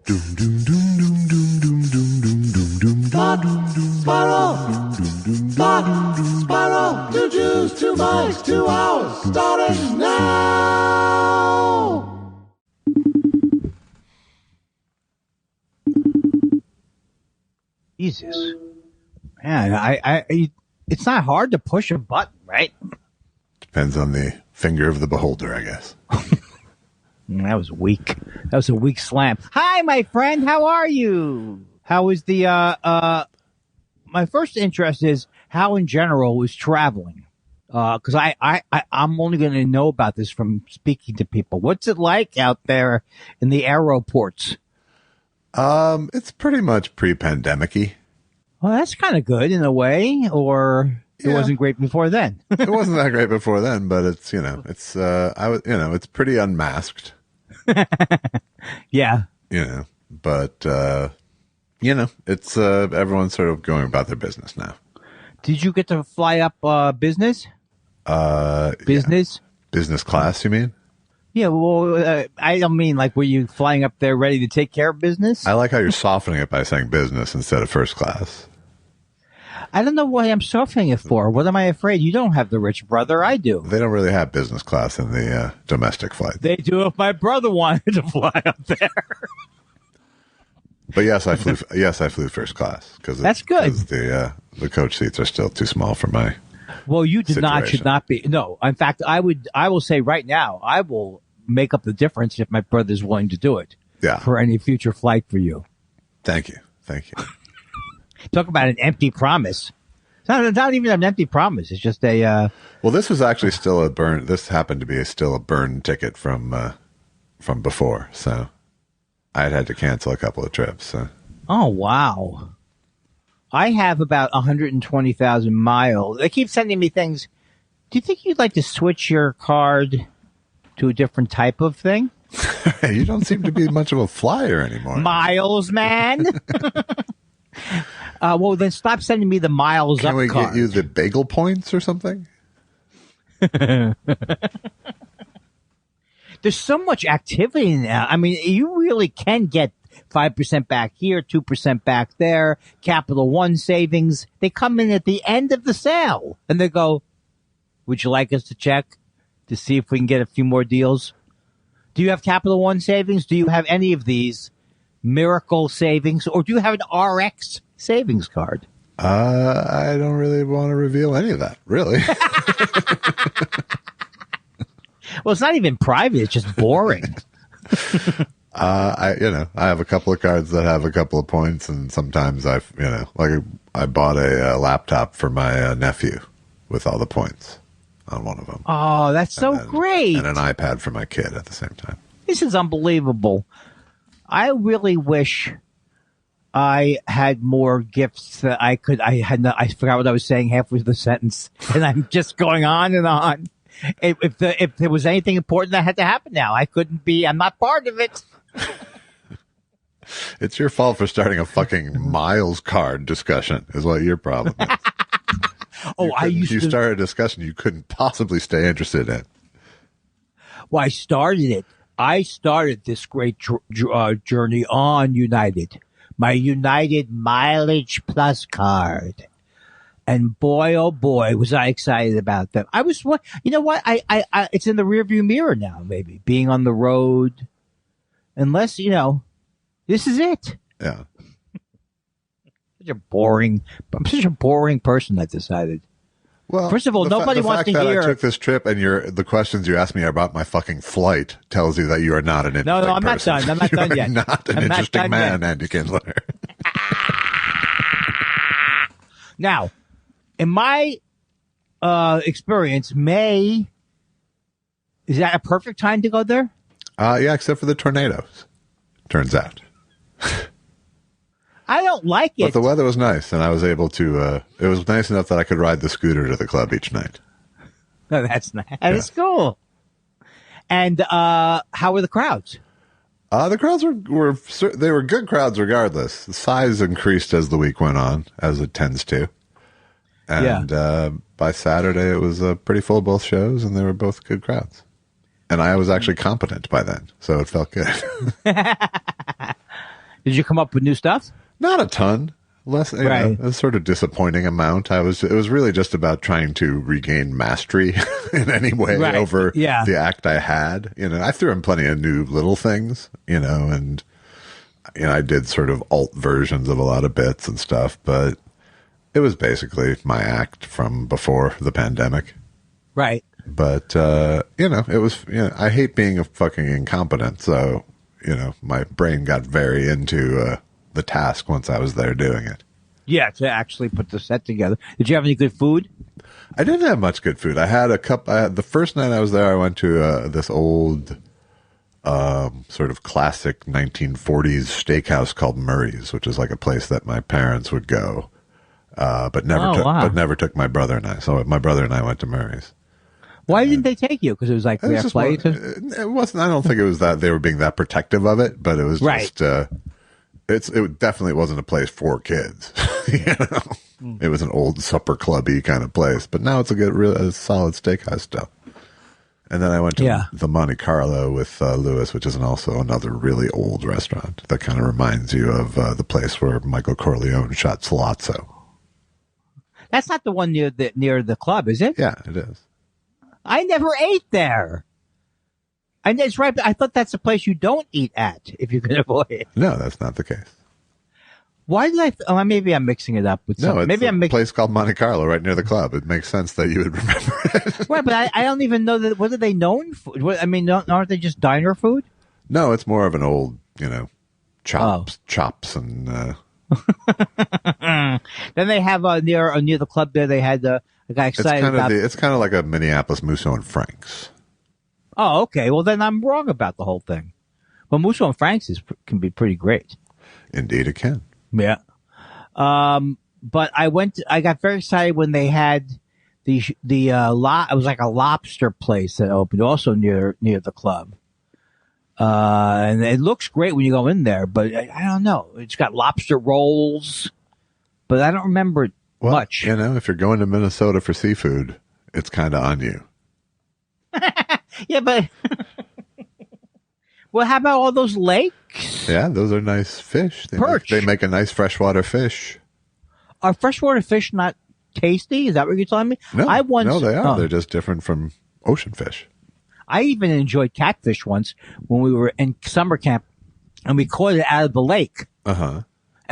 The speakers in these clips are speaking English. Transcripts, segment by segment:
Spiral, 2 Jews, 2 mics, 2 hours, starting now. Jesus, man, it's not hard to push a button, right? Depends on the finger of the beholder, I guess. That was weak. That was a weak slam. Hi, my friend. How are you? How is the, my first interest is how in general is traveling. Cause I'm only going to know about this from speaking to people. What's it like out there in the aeroports? It's pretty much pre-pandemic-y. Well, that's kind of good in a way, or it wasn't great before then. It wasn't that great before then, but it's, it's pretty unmasked. Yeah. But, it's, everyone's sort of going about their business now. Did you get to fly up, business? Business? Yeah. Business class, you mean? Yeah, well, I don't mean like were you flying up there ready to take care of business? I like how you're softening it by saying business instead of first class. I don't know what I'm softening it for. What am I afraid? You don't have the rich brother. I do. They don't really have business class in the domestic flight. They do if my brother wanted to fly up there. But yes, I flew. Yes, I flew first class because that's good. The coach seats are still too small for my. Well, you did situation. not, should not be. No, in fact, I will say right now, I will make up the difference if my brother's willing to do it. Yeah. For any future flight for you. Thank you. Talk about an empty promise. It's not even an empty promise. It's just a. Well, this was actually still a burn. This happened to be still a burn ticket from before, so I had to cancel a couple of trips. So. Oh wow. I have about 120,000 miles. They keep sending me things. Do you think you'd like to switch your card to a different type of thing? You don't seem to be much of a flyer anymore. Miles, man. Well, then stop sending me the miles Can up we card. get you the bagel points or something? There's so much activity now. I mean, you really can get 5% back here, 2% back there, Capital One savings. They come in at the end of the sale and they go, would you like us to check to see if we can get a few more deals? Do you have Capital One savings? Do you have any of these miracle savings, or do you have an RX savings card? I don't really want to reveal any of that, really. Well, it's not even private. It's just boring. I have a couple of cards that have a couple of points, and sometimes I bought a laptop for my nephew with all the points on one of them. Oh, that's so great. And an iPad for my kid at the same time. This is unbelievable. I really wish I had more gifts that I could. I forgot what I was saying halfway through the sentence, and I'm just going on and on. If there was anything important that had to happen now, I couldn't be. I'm not part of it. It's your fault for starting a fucking miles card discussion is what your problem is. You started a discussion you couldn't possibly stay interested in. Well, I started this great journey on United, my United Mileage Plus card. And boy, oh boy, was I excited about them. I was, you know what? I it's in the rearview mirror now, maybe being on the road. Unless, this is it. Yeah. I'm such a boring person, I've decided. Well, first of all, nobody wants to hear. The fact that I took this trip and the questions you asked me about my fucking flight tells you that you are not an interesting person. No, I'm not done. I'm not done yet. Not an interesting man, Andy Kindler. Now, in my experience, May, is that a perfect time to go there? Yeah, except for the tornadoes, turns out. I don't like it. But the weather was nice, and I was able to, it was nice enough that I could ride the scooter to the club each night. No, that's nice. That is cool. And how were the crowds? The crowds were good crowds regardless. The size increased as the week went on, as it tends to. And by Saturday, it was pretty full both shows, and they were both good crowds. And I was actually competent by then, so it felt good. Did you come up with new stuff? Not a ton. Less, Right. a sort of disappointing amount. It was really just about trying to regain mastery in any way over the act I had. I threw in plenty of new little things, and I did sort of alt versions of a lot of bits and stuff, but it was basically my act from before the pandemic. Right. But it was, I hate being a fucking incompetent, so, my brain got very into the task once I was there doing it. Yeah, to actually put the set together. Did you have any good food? I didn't have much good food. I had the first night I was there, I went to this old, sort of classic 1940s steakhouse called Murray's, which is like a place that my parents would go, but never took my brother and I. So my brother and I wwent to Murray's. Why didn't they take you? Because it was like their place? It wasn't. I don't think it was that they were being that protective of it, but it was just. It definitely wasn't a place for kids. It was an old supper clubby kind of place, but now it's a solid steakhouse still. And then I went to the Monte Carlo with Lewis, which is also another really old restaurant that kind of reminds you of the place where Michael Corleone shot Sollozzo. That's not the one near the club, is it? Yeah, it is. I never ate there. And it's right. I thought that's a place you don't eat at if you can avoid it. No, that's not the case. Why did I? Maybe I'm mixing it up with something. No, it's a place called Monte Carlo right near the club. It makes sense that you would remember it. Right, but I don't even know that. What are they known for? I mean, aren't they just diner food? No, it's more of an old, chops, and. Then they have near the club there. They had I got excited it's kind of like a Minneapolis Musso and Frank's. Oh, okay. Well, then I'm wrong about the whole thing. Well, Musso and Frank's can be pretty great. Indeed, it can. Yeah. But I got very excited when they had it was like a lobster place that opened also near the club. And it looks great when you go in there, but I don't know. It's got lobster rolls, but I don't remember much. If you're going to Minnesota for seafood, it's kind of on you. Yeah, but well, how about all those lakes? Yeah, those are nice fish. They make a nice freshwater fish. Are freshwater fish not tasty? Is that what you're telling me? No, they are. They're just different from ocean fish. I even enjoyed catfish once when we were in summer camp, and we caught it out of the lake. And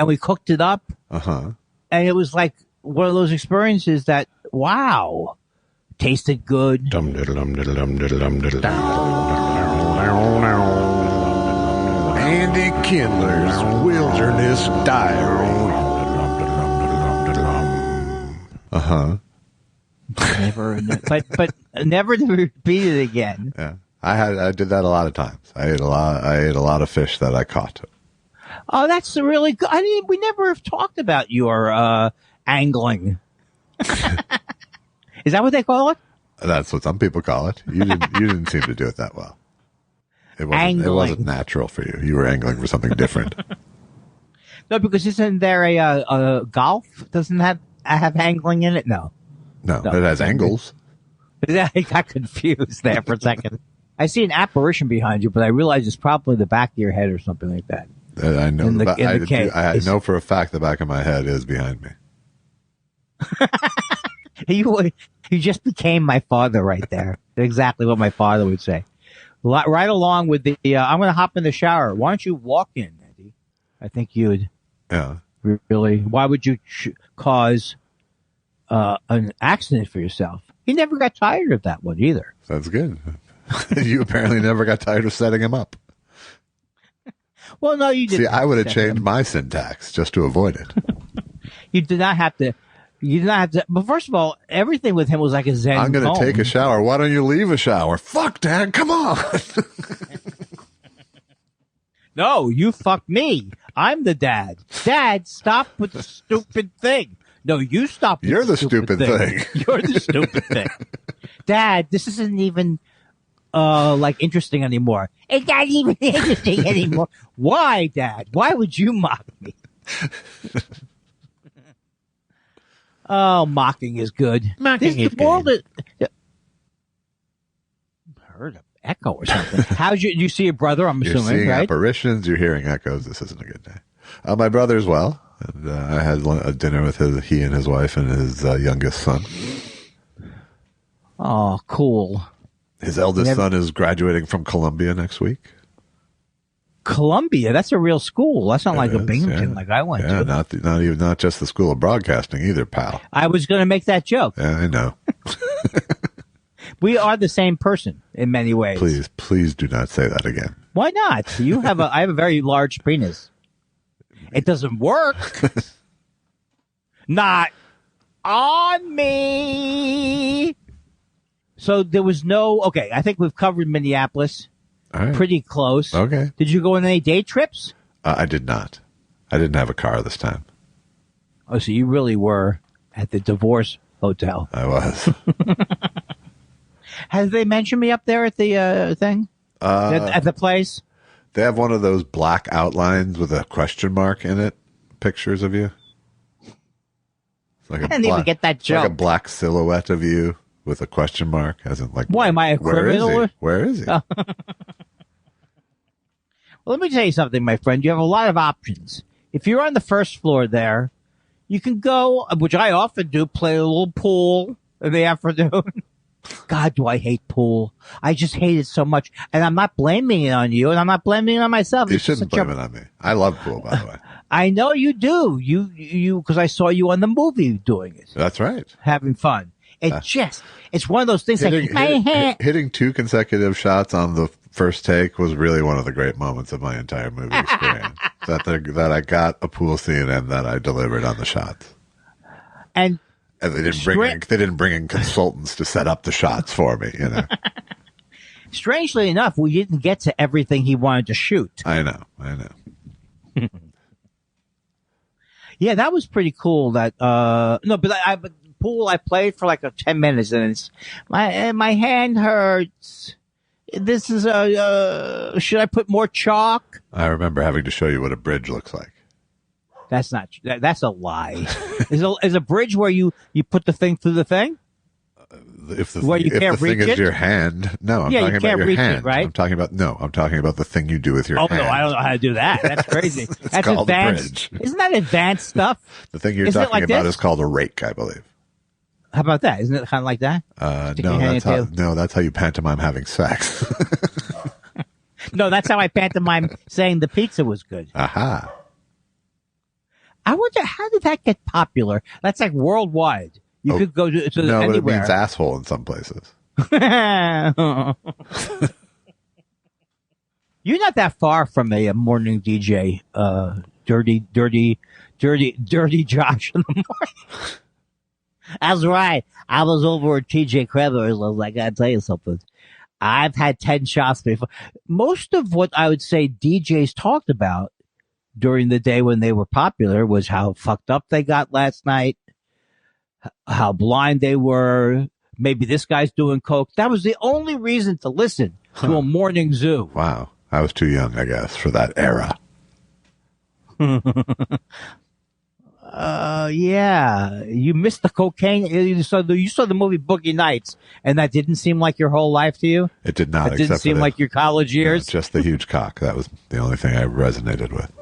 we cooked it up. And it was like one of those experiences that, wow. Tasted good. Dum diddle dum diddle dum diddle dum diddle. Andy Kindler's Wilderness Diary. But never to repeat it again. Yeah, I did that a lot of times. I ate a lot of fish that I caught. Oh, that's really good. We never have talked about your angling. Is that what they call it? That's what some people call it. You didn't seem to do it that well. It wasn't natural for you. You were angling for something different. No, because isn't there a golf? Doesn't have angling in it? No, it has angles. I got confused there for a second. I see an apparition behind you, but I realize it's probably the back of your head or something like that. I know. I know for a fact the back of my head is behind me. You just became my father right there. Exactly what my father would say. Right along with the, I'm going to hop in the shower. Why don't you walk in, Eddie? I think you'd. Yeah. Really? Why would you cause an accident for yourself? He never got tired of that one either. That's good. You apparently never got tired of setting him up. Well, no, you didn't. See, I would have changed my syntax just to avoid it. You did not have to. But first of all, everything with him was like a zen. I'm going to take a shower. Why don't you leave a shower? Fuck, Dad. Come on. No, you fuck me. I'm the dad. Dad, stop with the stupid thing. No, you stop. You're the stupid thing. You're the stupid thing. Dad, this isn't even interesting anymore. It's not even interesting anymore. Why, Dad? Why would you mock me? Oh, mocking is good. Mocking is good. Heard of echo or something. How'd you see your brother? I'm You're assuming, seeing right? apparitions. You're hearing echoes. This isn't a good day. My brother as well. And, I had a dinner with he and his wife and his youngest son. Oh, cool. His eldest son is graduating from Columbia next week. Columbia, that's a real school. That's not like a Binghamton like I went to. Not just the School of Broadcasting either, pal. I was going to make that joke. Yeah, I know. We are the same person in many ways. Please do not say that again. Why not? I have a very large penis. It doesn't work. Not on me. So there was okay, I think we've covered Minneapolis. All right. Pretty close. Okay. Did you go on any day trips? I did not. I didn't have a car this time. Oh, so you really were at the divorce hotel. I was. Has they mentioned me up there at the thing? At the place? They have one of those black outlines with a question mark in it. Pictures of you. It's like I didn't even get that joke. Like a black silhouette of you with a question mark, as in like. Why am I a criminal? Where is he? Oh. Well, let me tell you something, my friend. You have a lot of options. If you're on the first floor there, you can go, which I often do, play a little pool in the afternoon. God, do I hate pool. I just hate it so much. And I'm not blaming it on you, and I'm not blaming it on myself. You shouldn't blame it on me. I love pool, by the way. I know you do. You, because I saw you on the movie doing it. That's right. Having fun. It's one of those things hitting 2 consecutive shots on the first take was really one of the great moments of my entire movie experience. that I got a pool scene and that I delivered on the shots. And they didn't bring in consultants to set up the shots for me, you know. Strangely enough, we didn't get to everything he wanted to shoot. I know. Yeah, that was pretty cool. But pool I played for like 10 minutes and my hand hurts. This is should I put more chalk? I remember having to show you what a bridge looks like. That's a lie. Is a bridge where you put the thing through the thing? If the thing is your hand, no, I'm talking about your hand. It, right? I'm talking about the thing you do with your hand. Oh no, I don't know how to do that. That's crazy. That's called advanced. A bridge. Isn't that advanced stuff? The thing you're talking about is called a rake, I believe. How about that? Isn't it kind of like that? No, that's how you pantomime having sex. No, that's how I pantomime saying the pizza was good. Aha. I wonder, how did that get popular? That's like worldwide. You could go to no, anywhere. But it means asshole in some places. You're not that far from a morning DJ, dirty Josh in the morning. That's right. I was over at TJ Krebber's. I was like, I gotta tell you something. I've had 10 shots before. Most of what I would say DJs talked about during the day when they were popular was how fucked up they got last night, how blind they were. Maybe this guy's doing coke. That was the only reason to listen to a morning zoo. Wow. I was too young, I guess, for that era. Yeah. You missed the cocaine. You saw the movie Boogie Nights, and that didn't seem like your whole life to you? It did not. It didn't seem like your college years? No, just the huge cock. That was the only thing I resonated with.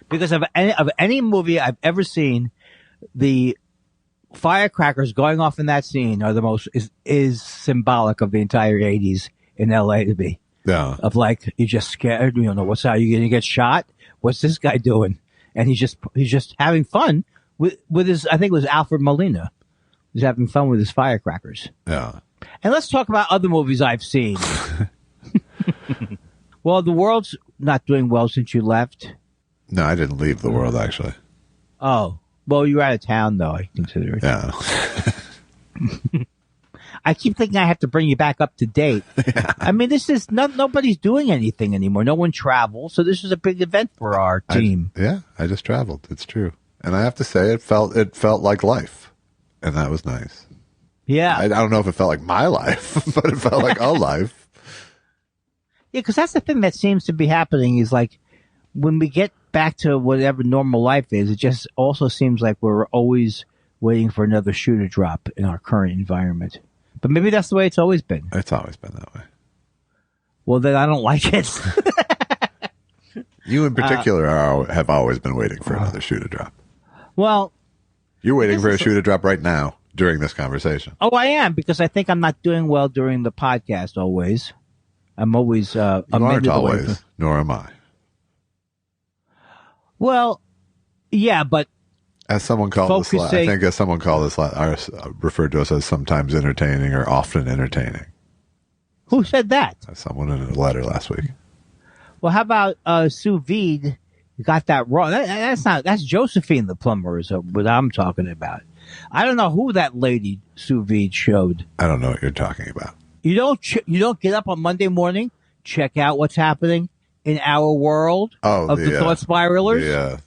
Because of any movie I've ever seen, the firecrackers going off in that scene are the most is symbolic of the entire 80s in LA to me. Yeah. Of like, you're just scared, you don't know what's out, you're gonna get shot. What's this guy doing? And he's just having fun with his, I think it was Alfred Molina. He's having fun with his firecrackers. Yeah. And let's talk about other movies I've seen. Well, the world's not doing well since you left. No, I didn't leave the world, actually. Oh. Well, you were out of town, though, I consider it. Yeah. I keep thinking I have to bring you back up to date. Yeah. I mean, this is nobody's doing anything anymore. No one travels, so this is a big event for our team. I just traveled. It's true, and I have to say, it felt like life, and that was nice. Yeah, I don't know if it felt like my life, but it felt like a life. Yeah, because that's the thing that seems to be happening is like when we get back to whatever normal life is, it just also seems like we're always waiting for another shoe to drop in our current environment. But maybe that's the way it's always been. It's always been that way. Well, then I don't like it. You in particular have always been waiting for another shoe to drop. Well, you're waiting for a shoe to drop right now during this conversation. Oh, I am, because I think I'm not doing well during the podcast always. I'm always you aren't always, nor am I. Well, yeah, but as someone called this, I think as someone called this, referred to us as sometimes entertaining or often entertaining. Who said that? Someone in a letter last week. Well, how about sous vide? Got that wrong. That's Josephine the plumber is what I'm talking about. I don't know who that lady sous vide showed. I don't know what you're talking about. You don't get up on Monday morning, check out what's happening in our world of the thought spiralers.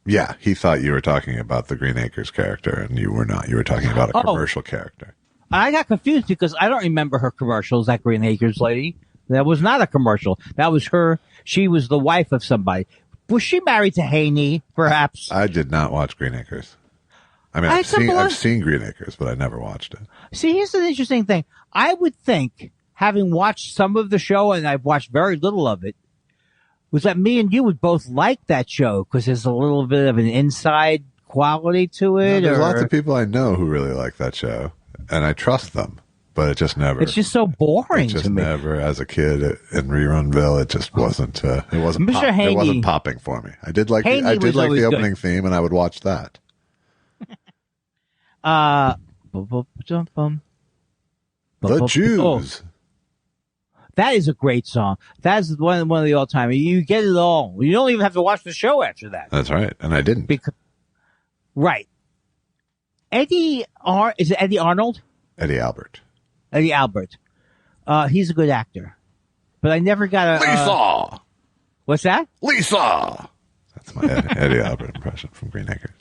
Yeah, he thought you were talking about the Green Acres character, and you were not. You were talking about a commercial character. I got confused because I don't remember her commercials, that Green Acres lady. That was not a commercial. That was her. She was the wife of somebody. Was she married to Haney, perhaps? I did not watch Green Acres. I mean, I've seen Green Acres, but I never watched it. See, here's an interesting thing. I would think, having watched some of the show, and I've watched very little of it, was that me and you would both like that show because there's a little bit of an inside quality to it. There's lots of people I know who really like that show, and I trust them, but it just never. It's just so boring to me. Never, as a kid in Rerunville, it just wasn't. It wasn't. It wasn't popping for me. I did like. The opening theme, and I would watch that. The Jews. That is a great song. That's one of the all-time. You get it all. You don't even have to watch the show after that. That's right, and I didn't. Right. Is it Eddie Arnold? Eddie Albert. Eddie Albert. He's a good actor, but I never got a Lisa. What's that? Lisa. That's my Eddie Albert impression from Green Acres.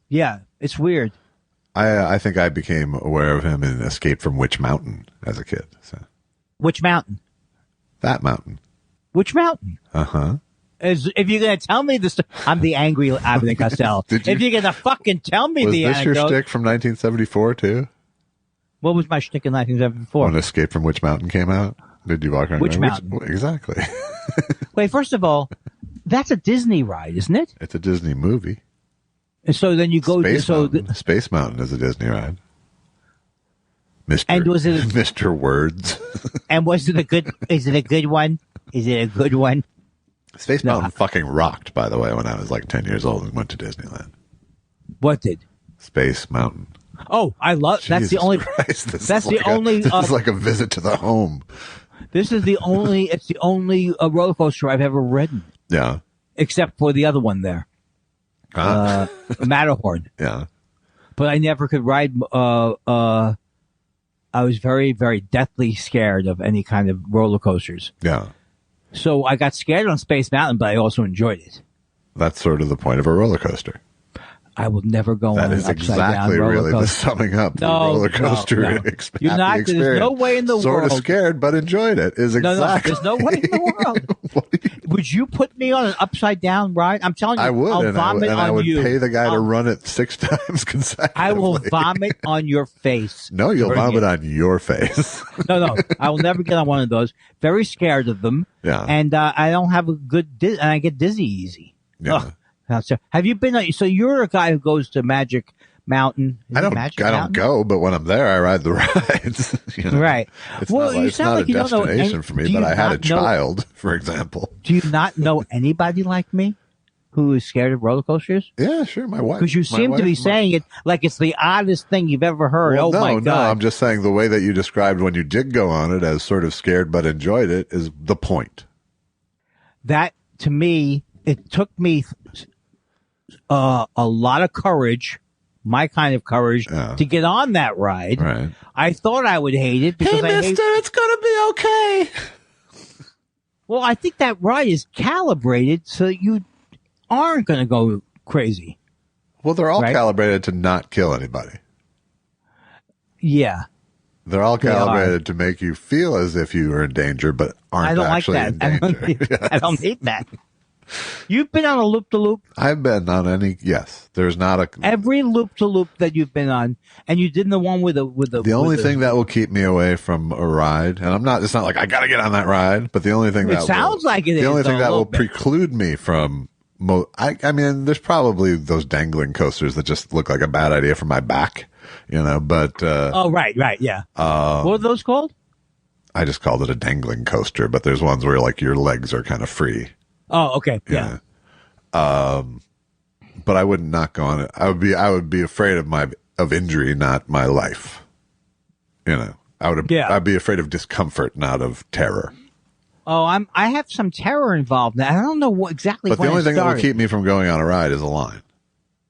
Yeah, it's weird. I think I became aware of him in Escape from Witch Mountain as a kid. So. Which mountain? That mountain. Which mountain? Uh-huh. If you're going to tell me this, I'm the angry Abbott and Costello. If you're going to fucking tell me the anecdote. Was this your shtick from 1974, too? What was my shtick in 1974? When Escape from Witch Mountain came out? Did you walk around? Which mountain? Exactly. Wait, first of all, that's a Disney ride, isn't it? It's a Disney movie. And so then you go Space Mountain is a Disney ride. And was it Mr. Words? And was it a good? Is it a good one? Is it a good one? Space Mountain fucking rocked, by the way, when I was like 10 years old and went to Disneyland. What did? Space Mountain. Oh, I love. That's the only. That's the only. This is like a visit to the home. This is the only. It's the only roller coaster I've ever ridden. Yeah. Except for the other one there. Matterhorn. Yeah. But I never could ride. I was very, very deathly scared of any kind of roller coasters. Yeah. So I got scared on Space Mountain, but I also enjoyed it. That's sort of the point of a roller coaster. I will never go on an upside down roller really coaster. The summing up the roller coaster experience. There's no way in the world. Sort of scared, but enjoyed it. Is exactly. There's no way in the world. Would you put me on an upside down ride? I'm telling you, I would. I'll vomit on you. I would pay the guy to run it 6 times consecutively. I will vomit on your face. No, you'll vomit on your face. No. I will never get on one of those. Very scared of them. Yeah. And I don't have a good, and I get dizzy easy. Yeah. Ugh. So have you been? So you're a guy who goes to Magic Mountain. I don't go, but when I'm there, I ride the rides. You know? Right. It's not a destination for me, but I had a child, for example. Do you not know anybody like me who is scared of roller coasters? Yeah, sure. My wife. Because you seem to be saying it like it's the oddest thing you've ever heard. Well, my God. No, I'm just saying the way that you described when you did go on it as sort of scared but enjoyed it is the point. That, to me, it took me a lot of courage, my kind of courage, to get on that ride. Right. I thought I would hate it because it's going to be okay. Well, I think that ride is calibrated so you aren't going to go crazy. Well, they're all calibrated to not kill anybody. Yeah. They're all calibrated to make you feel as if you are in danger, but aren't actually in danger. I don't need that. You've been on a loop-to-loop? I've been on any. Yes, there's not a. Every loop-to-loop that you've been on, and you did the one with the. The only thing that will keep me away from a ride, and I'm not. It's not like I got to get on that ride, but the only thing that sounds like it is. The only thing that will bit. preclude me from. I mean, there's probably those dangling coasters that just look like a bad idea for my back, But oh, right, yeah. What are those called? I just called it a dangling coaster, but there's ones where like your legs are kind of free. Oh, okay, yeah. But I would not go on it. I would be afraid of injury, not my life. I'd be afraid of discomfort, not of terror. Oh, I have some terror involved now. I don't know exactly. But the only thing that will keep me from going on a ride is a line.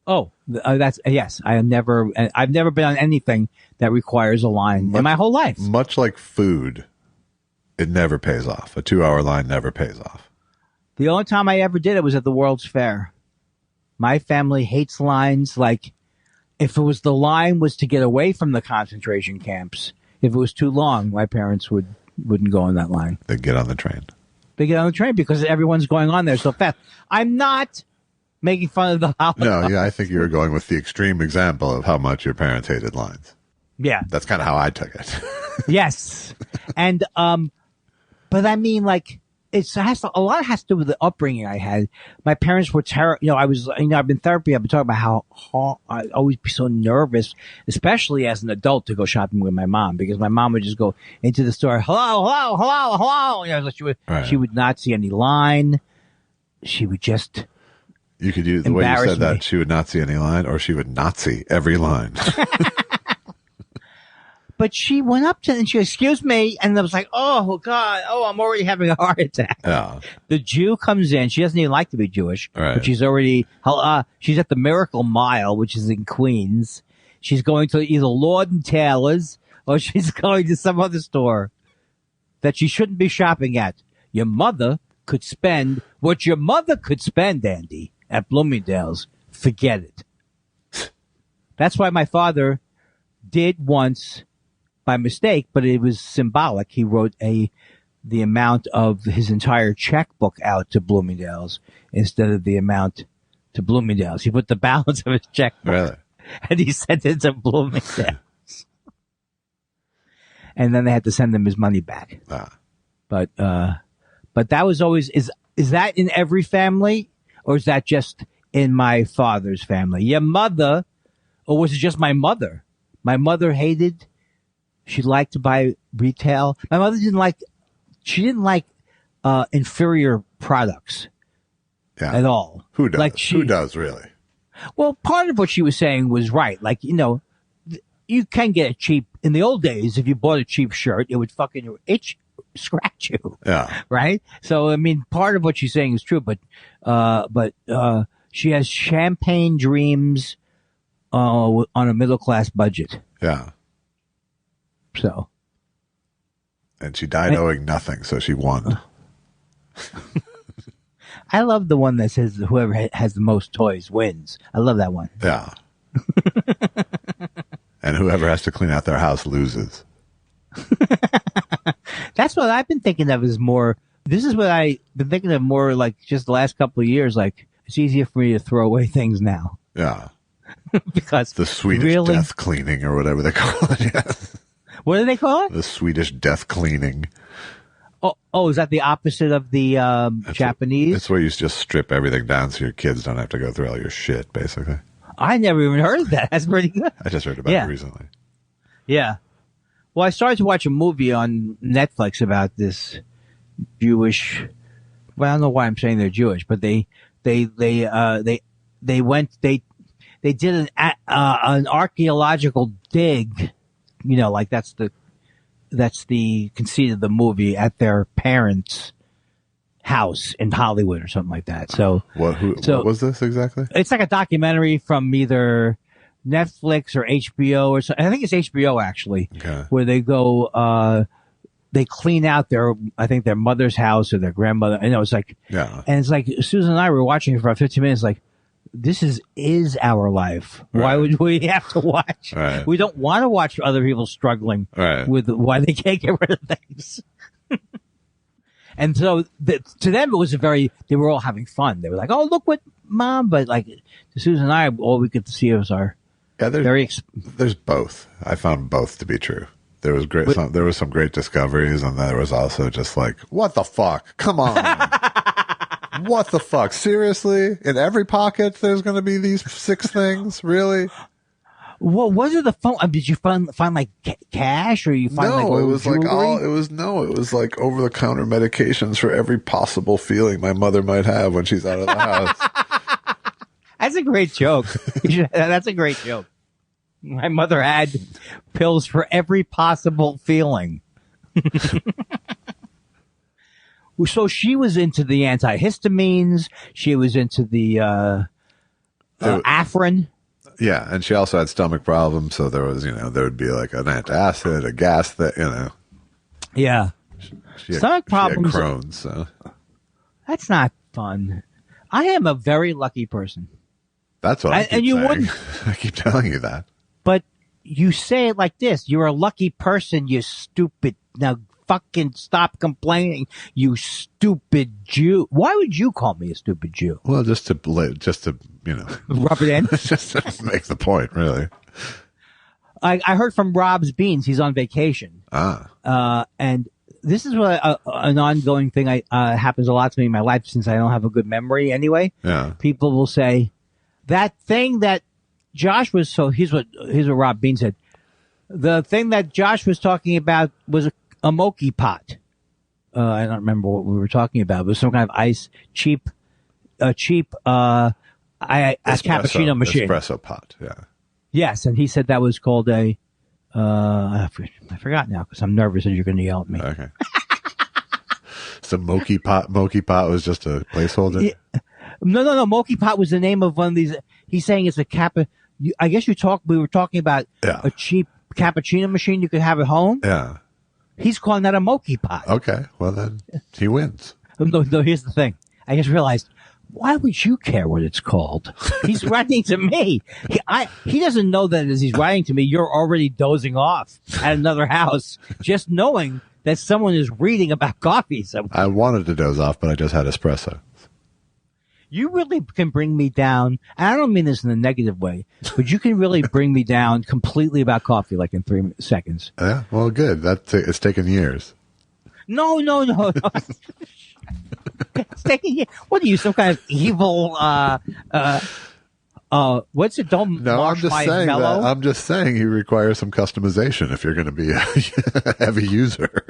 Oh, that's yes. I've never been on anything that requires a line in my whole life. Much like food, it never pays off. A 2-hour line never pays off. The only time I ever did it was at the World's Fair. My family hates lines. Like, if it was the line was to get away from the concentration camps, if it was too long, my parents wouldn't go on that line. They get on the train. They get on the train because everyone's going on there so fast. I'm not making fun of the Holocaust. No, I think you were going with the extreme example of how much your parents hated lines. Yeah. That's kind of how I took it. Yes. And, but I mean, like, a lot has to do with the upbringing I had. My parents were terrible. I've been in therapy. I've been talking about how I always be so nervous, especially as an adult, to go shopping with my mom, because my mom would just go into the store. Hello. She would not see any line. She would just. You could use the way you said that. She would not see any line, or she would Nazi every line. But she went up to and she goes, excuse me. And I was like, oh, God. Oh, I'm already having a heart attack. Yeah. The Jew comes in. She doesn't even like to be Jewish. Right. But she's already, she's at the Miracle Mile, which is in Queens. She's going to either Lord and Taylor's or she's going to some other store that she shouldn't be shopping at. Your mother could spend what your mother could spend, Andy, at Bloomingdale's. Forget it. That's why my father did once, by mistake, but it was symbolic. He wrote the amount of his entire checkbook out to Bloomingdale's instead of the amount to Bloomingdale's. He put the balance of his checkbook, really? And he sent it to Bloomingdale's. And then they had to send him his money back. But that was always, is that in every family, or is that just in my father's family? Your mother, or was it just my mother? My mother hated. She liked to buy retail. My mother didn't like inferior products at all. Who does? Like who does really? Well, part of what she was saying was right. Like, you can get it cheap. In the old days, if you bought a cheap shirt, it would fucking scratch you. Yeah. Right? So, I mean, part of what she's saying is true, but she has champagne dreams on a middle class budget. Yeah. So. And she died owing nothing, so she won. I love the one that says whoever has the most toys wins. I love that one. Yeah. And whoever has to clean out their house loses. That's what I've been thinking of is more. This is what I've been thinking of more like just the last couple of years. Like, it's easier for me to throw away things now. Yeah. Because the Swedish death cleaning or whatever they call it. Yes. What do they call it? The Swedish death cleaning. Oh, is that the opposite of the Japanese? It's where you just strip everything down so your kids don't have to go through all your shit, basically. I never even heard of that. That's pretty good. I just heard about it recently. Yeah. Well, I started to watch a movie on Netflix about this Jewish. Well, I don't know why I'm saying they're Jewish, but they did an archaeological dig. Like that's the conceit of the movie at their parents' house in Hollywood or something like that. So what was this exactly? It's like a documentary from either Netflix or HBO or something. I think it's HBO actually, where they go, they clean out their mother's house or their grandmother. And it's like, and it's like Susan and I were watching it for about 15 minutes. Like, this is our life. Right. Why would we have to watch? Right. We don't want to watch other people struggling with why they can't get rid of things. And so to them, it was they were all having fun. They were like, oh, look what Mom, but like to Susan and I, all we get to see was our there's both. I found both to be true. There was there was some great discoveries, and there was also just like, what the fuck? Come on. What the fuck? Seriously? In every pocket, there's going to be these 6 things? Really? What was it? The phone? Did you find like cash, or you find it was jewelry? It was like over the counter medications for every possible feeling my mother might have when she's out of the house. That's a great joke. That's a great joke. My mother had pills for every possible feeling. So she was into the antihistamines. She was into the Afrin. Yeah, and she also had stomach problems, so there was, there would be like an antacid, a gas that, Yeah. Stomach problems. She had Crohn's, so. That's not fun. I am a very lucky person. That's what I keep saying. I keep telling you that. But you say it like this. You're a lucky person, you stupid. Now fucking stop complaining, you stupid Jew. Why would you call me a stupid Jew? Well, just to rub it in. Just to make the point, really. I heard from Rob's Beans. He's on vacation. And this is what an ongoing thing happens a lot to me in my life, since I don't have a good memory anyway. Yeah. People will say that thing that Josh was. So here's what Rob Bean said. The thing that Josh was talking about was a mochi pot. I don't remember what we were talking about. It was some kind of cheap cappuccino machine. Espresso pot, yeah. Yes, and he said that was called I forgot now because I'm nervous that you're going to yell at me. Okay. So mochi pot was just a placeholder? Yeah. No. Mochi pot was the name of one of these. He's saying it's a I guess we were talking about a cheap cappuccino machine you could have at home. Yeah. He's calling that a mochi pot. Okay, well then he wins. No, here's the thing. I just realized, why would you care what it's called? He's writing to me. He doesn't know that as he's writing to me, you're already dozing off at another house, just knowing that someone is reading about coffee somewhere. I wanted to doze off, but I just had espresso. You really can bring me down, and I don't mean this in a negative way, but you can really bring me down completely about coffee, like in 3 seconds. Yeah, well, good. It's taken years. No. It's taking years. What are you, some kind of evil, what's it? Don't No, I'm just saying mellow? that. I'm just saying you require some customization if you're going to be a heavy user.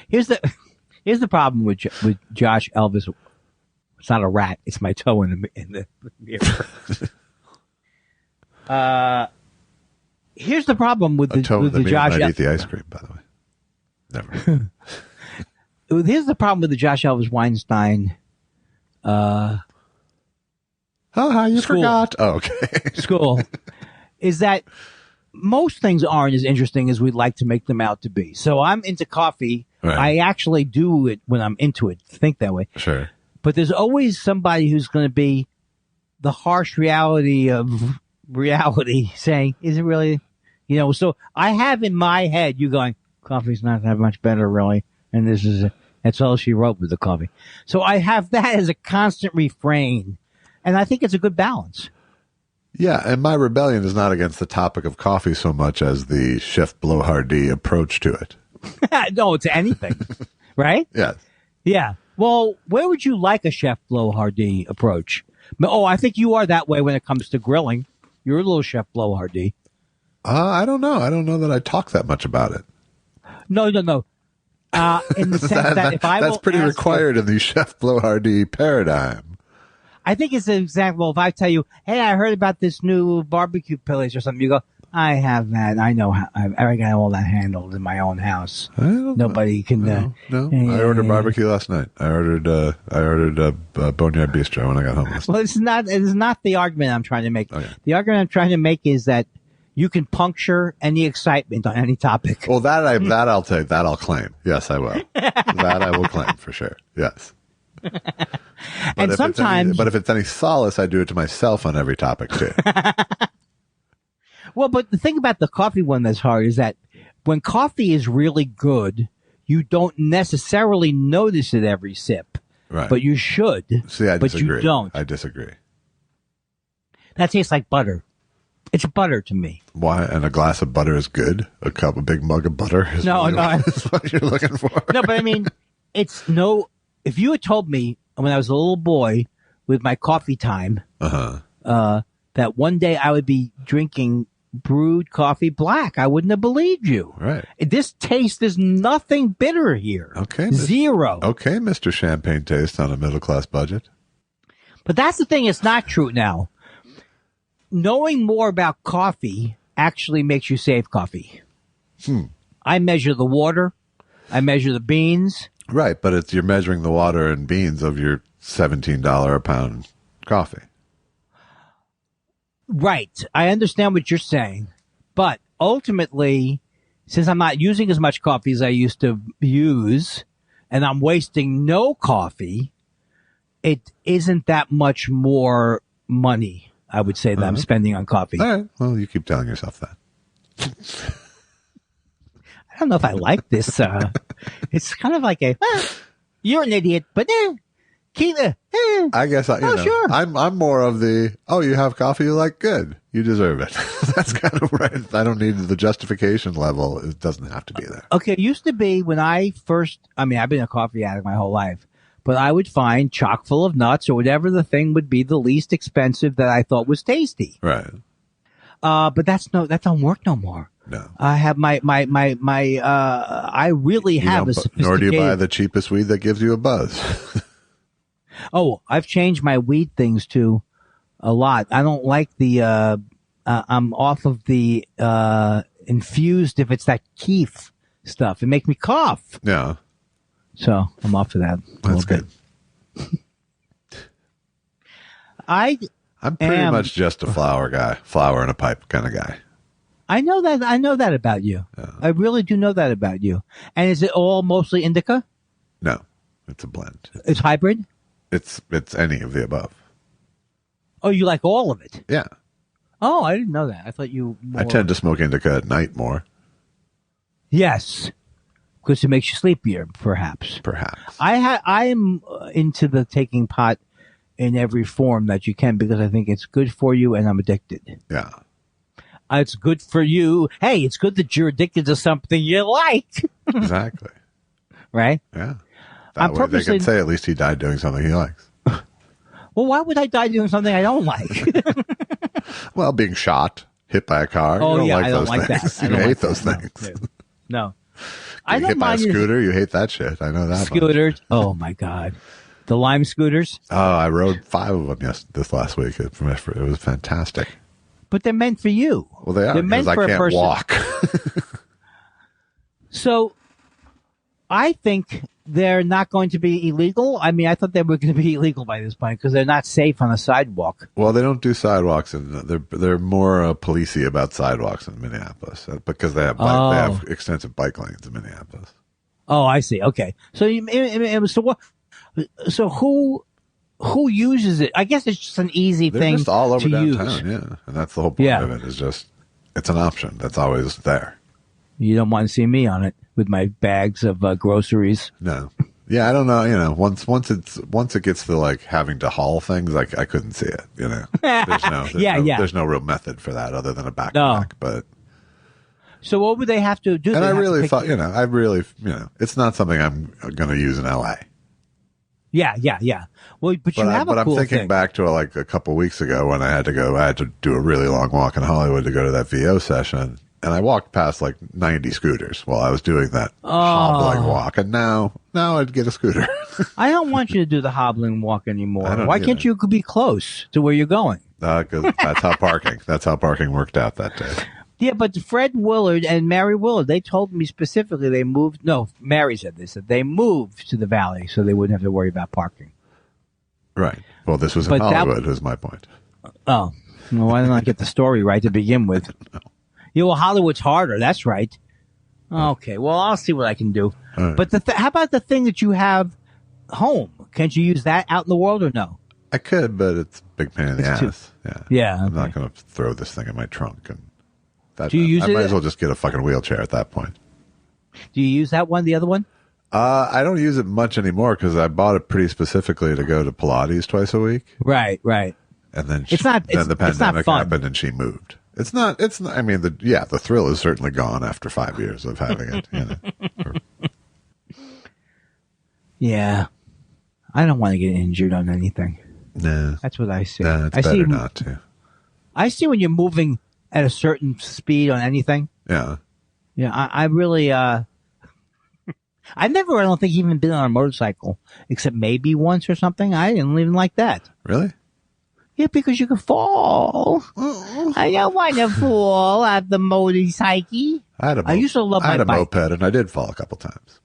Here's the problem with Josh Elvis. It's not a rat. It's my toe in the mirror. Here's the problem with the Josh. Might eat the ice cream, by the way. Never. Here's the problem with the Josh Elvis Weinstein. You school. Forgot? Oh, okay. School is that most things aren't as interesting as we'd like to make them out to be. So I'm into coffee. Right. I actually do it when I'm into it. Think that way. Sure. But there's always somebody who's going to be the harsh reality of reality saying, is it really, so I have in my head, you going, coffee's not that much better really. And that's all she wrote with the coffee. So I have that as a constant refrain. And I think it's a good balance. Yeah. And my rebellion is not against the topic of coffee so much as the Chef Blowhardy approach to it. No, it's anything. Right? Yes. Yeah. Well, where would you like a Chef Blowhardy approach? Oh, I think you are that way when it comes to grilling. You're a little Chef Blowhardy. I don't know. I don't know that I talk that much about it. No. In the sense that if I that's pretty required in the Chef Blowhardy paradigm. I think it's an example. If I tell you, hey, I heard about this new barbecue place or something, you go, I have that. I know how. I got all that handled in my own house. Nobody can. No. I ordered barbecue last night. I ordered Boneyard Bistro when I got home last night. Well, it's not the argument I'm trying to make. Okay. The argument I'm trying to make is that you can puncture any excitement on any topic. Well, that I'll take. That I'll claim. Yes, I will. That I will claim for sure. Yes. And sometimes, but if it's any solace, I do it to myself on every topic too. Well, but the thing about the coffee one that's hard is that when coffee is really good, you don't necessarily notice it every sip. Right. But you should. See, I but disagree. You don't. I disagree. That tastes like butter. It's butter to me. Why? And a glass of butter is good? A big mug of butter is no. is what you're looking for? No, but I mean, it's no... If you had told me when I was a little boy with my coffee time that one day I would be drinking brewed coffee black, I wouldn't have believed you. Right. This taste, there's nothing bitter here. Okay. Zero. Okay, Mr. Champagne Taste on a middle-class budget. But that's the thing. It's not true now. Knowing more about coffee actually makes you save coffee. I measure the water. I measure the beans. Right, but you're measuring the water and beans of your $17 a pound coffee. Right. I understand what you're saying. But ultimately, since I'm not using as much coffee as I used to use, and I'm wasting no coffee, it isn't that much more money, I would say, that I'm spending on coffee. All right. Well, you keep telling yourself that. I don't know if I like this. It's kind of like you're an idiot, but keep it. I guess sure. I'm more of the, you have coffee you like? Good. You deserve it. That's kind of right. I don't need the justification level. It doesn't have to be there. Okay. It used to be when I've been a coffee addict my whole life, but I would find chock full of nuts or whatever the thing would be the least expensive that I thought was tasty. Right. But that don't work no more. No. I have I really have a sophisticated... Nor do you buy the cheapest weed that gives you a buzz. I've changed my weed things too a lot. I don't like the, I'm off of the, infused, if it's that keef stuff. It makes me cough. Yeah. So I'm off of that. That's good. I'm pretty much just a flower guy, flower in a pipe kind of guy. I know that about you. Yeah. I really do know that about you. And is it all mostly indica? No, it's a blend. It's hybrid? It's any of the above. Oh, you like all of it? Yeah. Oh, I didn't know that. I thought you I tend to smoke indica at night more. Yes. Because it makes you sleepier, perhaps. Perhaps. I am into the taking pot in every form that you can because I think it's good for you and I'm addicted. Yeah. It's good for you. Hey, it's good that you're addicted to something you like. Exactly. Right? Yeah. That way they can say at least he died doing something he likes. Well, why would I die doing something I don't like? Well, being shot, hit by a car. Oh, you don't like I don't those like things. that. You hate those things. No. I don't hit by a scooter. You hate that shit. I know that. Scooters. Oh, my God. The Lime scooters? Oh, I rode 5 of them this last week. It was fantastic. But they're meant for you. Well, they are, they're meant because for I can't a person. walk. So, I think they're not going to be illegal. I mean, I thought they were going to be illegal by this point because they're not safe on a sidewalk. Well, they don't do sidewalks, and they're more policey about sidewalks in Minneapolis because they have extensive bike lanes in Minneapolis. Oh, I see. Okay, so so who uses it? I guess it's just an easy They're thing just all over to downtown, use. yeah, and that's the whole point of it. Is just it's an option that's always there. You don't want to see me on it with my bags of groceries. No. Yeah, I don't know. Once it gets to like having to haul things, I couldn't see it. There's no real method for that other than a backpack. No. But so what would they have to do? And I really thought, it's not something I'm going to use in LA. Yeah. Well, but you have a cool I'm thinking thing. back to like a couple weeks ago when I had to do a really long walk in Hollywood to go to that VO session. And I walked past like 90 scooters while I was doing that hobbling walk. And now I'd get a scooter. I don't want you to do the hobbling walk anymore. Why can't you be close to where you're going? Because that's how parking worked out that day. Yeah, but Fred Willard and Mary Willard, they told me specifically they moved. No, Mary said this, that they moved to the valley so they wouldn't have to worry about parking. Right. Well, this was in Hollywood, is my point. Oh. Well, why didn't I get the story right to begin with? No. Yeah, well, Hollywood's harder. That's right. Okay, well, I'll see what I can do. Right. But how about the thing that you have home? Can't you use that out in the world or no? I could, but it's a big pain in the ass. Yeah. I'm not going to throw this thing in my trunk. And do you use it? I might as well just get a fucking wheelchair at that point. Do you use that one, the other one? I don't use it much anymore because I bought it pretty specifically to go to Pilates twice a week. Right. And then the the pandemic happened and she moved. It's not, I mean, the thrill is certainly gone after 5 years of having it, you know. Yeah. I don't want to get injured on anything. No. That's what I see. No, it's better not to. I see when you're moving at a certain speed on anything. Yeah. Yeah, I really, I don't think, even been on a motorcycle, except maybe once or something. I didn't even like that. Really? Yeah, because you could fall. I don't want to fall at the motorcycle. I used to love my bike. I had a moped, and I did fall a couple times.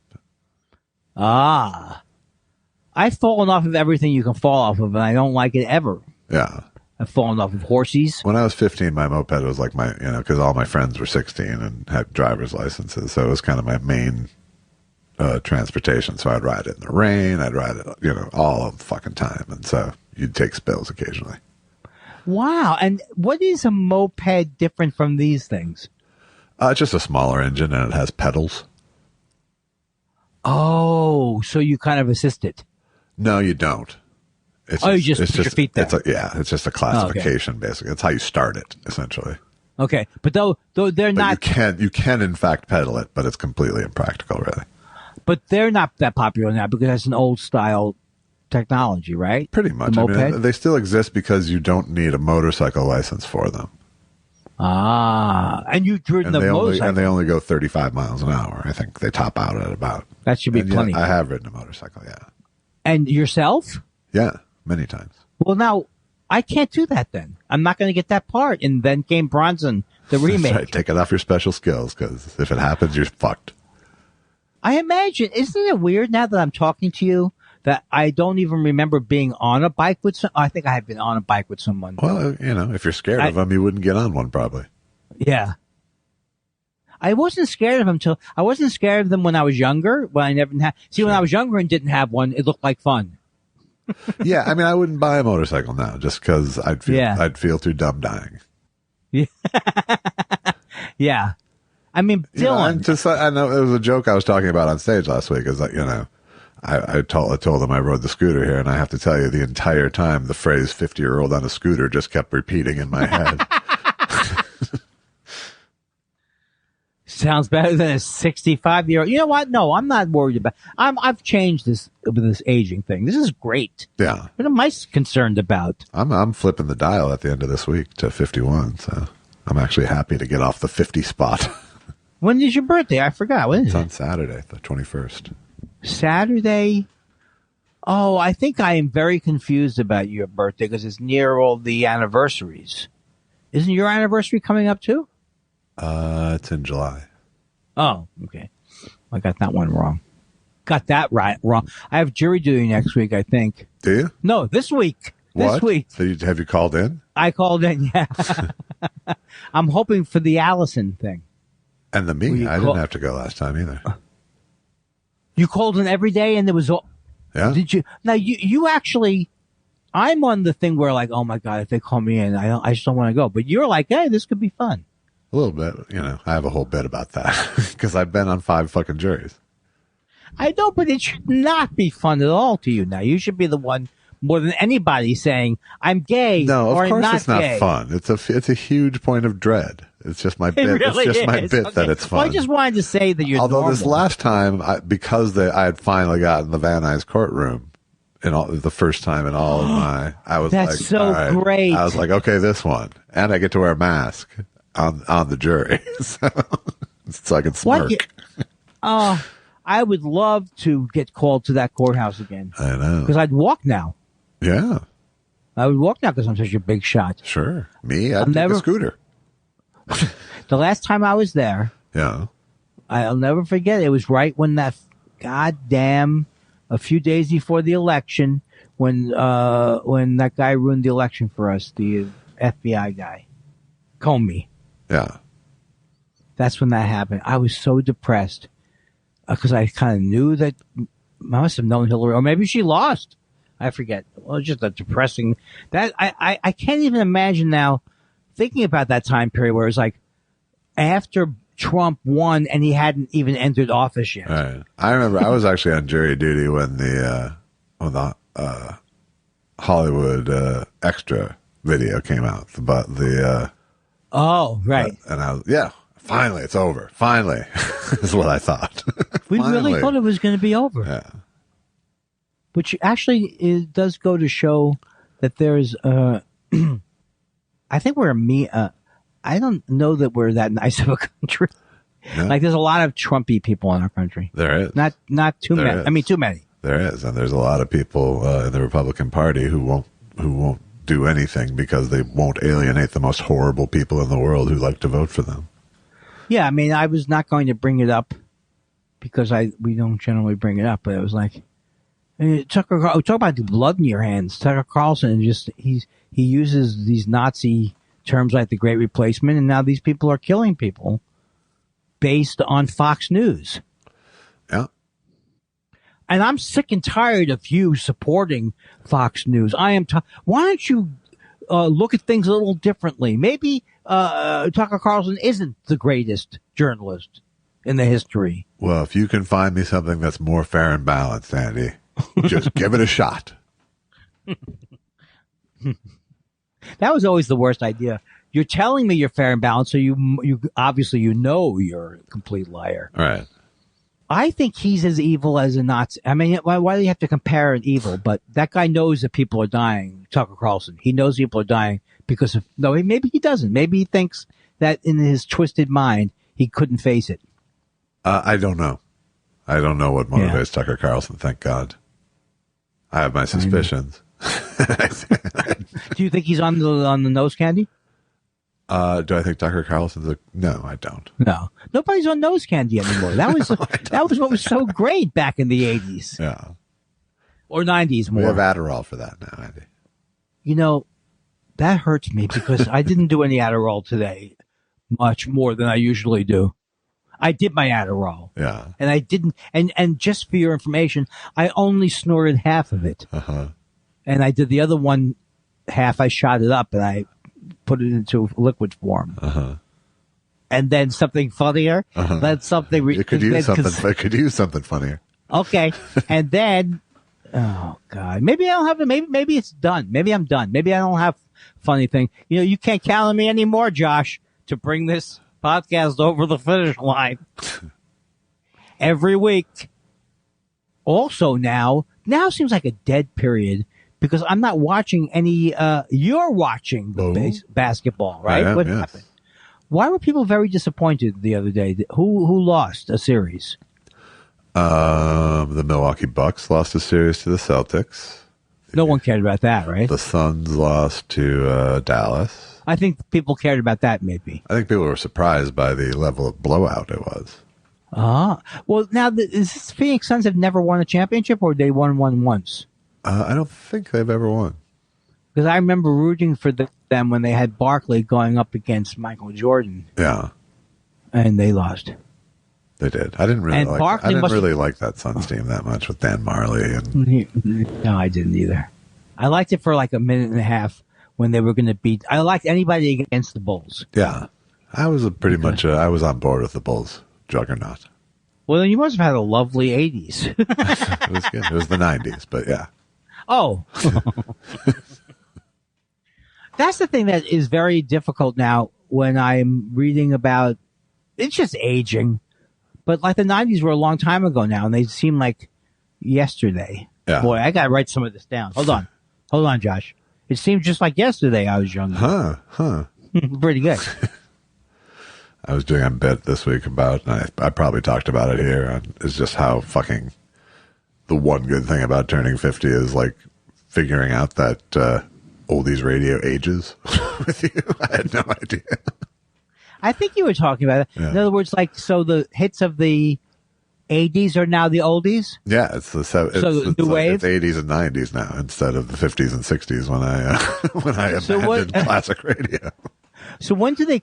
I've fallen off of everything you can fall off of, and I don't like it ever. Yeah. I've fallen off of horses. When I was 15, my moped was like because all my friends were 16 and had driver's licenses, so it was kind of my main transportation. So I'd ride it in the rain, I'd ride it, all of the fucking time, and so you'd take spills occasionally. Wow! And what is a moped different from these things? It's just a smaller engine, and it has pedals. Oh, so you kind of assist it? No, you don't. You just put your feet down. It's just a classification, basically. It's how you start it, essentially. Okay, but though they're not. You can in fact pedal it, but it's completely impractical, really. But they're not that popular now because that's an old style technology, right? Pretty much. The I moped? mean, they still exist because you don't need a motorcycle license for them. And you've driven the motorcycle. And they only go 35 miles an hour. I think they top out at about. That should be plenty. I have ridden a motorcycle, yeah. And yourself? Yeah, many times. Well, now, I can't do that then. I'm not going to get that part. And then came Bronson, the remake. Right. Take it off your special skills, because if it happens, you're fucked. I imagine, isn't it weird now that I'm talking to you that I don't even remember being on a bike with I think I have been on a bike with someone. Well, if you're scared of them, you wouldn't get on one, probably. Yeah. I wasn't scared of them I wasn't scared of them when I was younger, when I never had. See, when I was younger and didn't have one, it looked like fun. Yeah, I mean, I wouldn't buy a motorcycle now just because I'd feel too dumb dying. Yeah. Yeah. I mean, Dylan. I know it was a joke I was talking about on stage last week. Is that I told them I rode the scooter here, and I have to tell you, the entire time the phrase 50-year-old on a scooter just kept repeating in my head. Sounds better than a 65-year-old. You know what? No, I'm not worried about. I've changed this aging thing. This is great. Yeah. What am I concerned about? I'm flipping the dial at the end of this week to 51, so I'm actually happy to get off the 50 spot. When is your birthday? I forgot. When is it? It's on Saturday, the 21st. Saturday? Oh, I think I am very confused about your birthday because it's near all the anniversaries. Isn't your anniversary coming up too? It's in July. Oh, okay. I got that one wrong. Got that wrong. I have jury duty next week, I think. Do you? No, this week. What? This week. So have you called in? I called in, yeah. I'm hoping for the Allison thing. And the me. I didn't have to go last time either. You called in every day and there was all... Yeah. Did you? Now, you actually... I'm on the thing where like, oh my God, if they call me in, I just don't want to go. But you're like, hey, this could be fun. A little bit, I have a whole bit about that because I've been on 5 fucking juries. I know, but it should not be fun at all to you now. You should be the one more than anybody saying, I'm gay no, or of course I'm not it's not gay. fun. It's a huge point of dread. It's just my bit. Really it's just my bit okay. that it's fun. Well, I just wanted to say that you're Although normal. this last time, because I had finally gotten the Van Nuys courtroom, the first time in all of my, I was That's like, so all right. great. I was like, okay, this one, and I get to wear a mask on the jury, so I can smirk. Oh, I would love to get called to that courthouse again. I know, because I'd walk now. Yeah, I would walk now because I'm such a big shot. Sure, I'd take a scooter. The last time I was there, yeah, I'll never forget. It was right when that goddamn a few days before the election when that guy ruined the election for us, the FBI guy, Comey. Yeah, that's when that happened. I was so depressed because I kind of knew that I must have known Hillary, or maybe she lost. I forget. Well, it's just a depressing. That I can't even imagine now thinking about that time period where it's like after Trump won and he hadn't even entered office yet. Right. I remember I was actually on jury duty when the Hollywood Extra video came out. Oh, right. And I was, finally, it's over. Finally, is what I thought. We really thought it was going to be over. Yeah. Which actually does go to show that there's, I think I don't know that we're that nice of a country. Yeah. Like, there's a lot of Trumpy people in our country. There is. Not too many. I mean, too many. There is. And there's a lot of people in the Republican Party who won't do anything because they won't alienate the most horrible people in the world who like to vote for them. Yeah, I mean, I was not going to bring it up because we don't generally bring it up, but it was like, talk about the blood in your hands. Tucker Carlson he uses these Nazi terms like the Great Replacement, and now these people are killing people based on Fox News. Yeah. And I'm sick and tired of you supporting Fox News. Why don't you look at things a little differently? Maybe Tucker Carlson isn't the greatest journalist in the history. Well, if you can find me something that's more fair and balanced, Andy, just give it a shot. That was always the worst idea. You're telling me you're fair and balanced, so you obviously you're a complete liar. Right. I think he's as evil as a Nazi. I mean, why do you have to compare an evil? But that guy knows that people are dying, Tucker Carlson. He knows people are dying maybe he doesn't. Maybe he thinks that in his twisted mind, he couldn't face it. I don't know. I don't know what motivates Tucker Carlson, thank God. I have my suspicions. Do you think he's on the nose candy? Do I think Tucker Carlson's no, I don't. No. Nobody's on nose candy anymore. That was that was what was so great back in the 80s. Yeah. Or 90s more. We have Adderall for that now, Andy. You know, that hurts me because I didn't do any Adderall today much more than I usually do. I did my Adderall. Yeah. And I didn't, and just for your information, I only snorted half of it. Uh-huh. And I did the other one half, I shot it up and I put it into liquid form. Uh-huh. And then something funnier. Uh-huh. That's something. It could use something funnier. Okay. And then, oh God, maybe I don't have it. Maybe it's done. Maybe I'm done. Maybe I don't have funny thing. You know, you can't count on me anymore, Josh, to bring this podcast over the finish line every week. Also now seems like a dead period because I'm not watching any, you're watching the basketball, right? What happened? Why were people very disappointed the other day? Who lost a series? The Milwaukee Bucks lost a series to the Celtics. No one cared about that, right? The Suns lost to Dallas. I think people cared about that, maybe. I think people were surprised by the level of blowout it was. Well, now, is this Phoenix Suns have never won a championship, or they won one once? I don't think they've ever won. Because I remember rooting for them when they had Barkley going up against Michael Jordan. Yeah. And they lost. They did. I didn't really like that Suns team that much with Dan Marley. No, I didn't either. I liked it for like a minute and a half when they were going to beat. I liked anybody against the Bulls. Yeah. I was I was on board with the Bulls juggernaut. Well, then you must have had a lovely 80s. It was good. It was the 90s, but yeah. Oh. That's the thing that is very difficult now when I'm reading about, it's just aging. But like the 90s were a long time ago now, and they seem like yesterday. Yeah. Boy, I got to write some of this down. Hold on, Josh. It seems just like yesterday I was younger. Huh. Pretty good. I was doing a bit this week about, and I probably talked about it here, and it's just how fucking the one good thing about turning 50 is like figuring out that oldies radio ages with you. I had no idea. I think you were talking about it. Yeah. In other words, like, so the hits of the 80s are now the oldies? Yeah, it's the new wave? It's 80s and 90s now instead of the 50s and 60s when I abandoned classic radio. So when do they?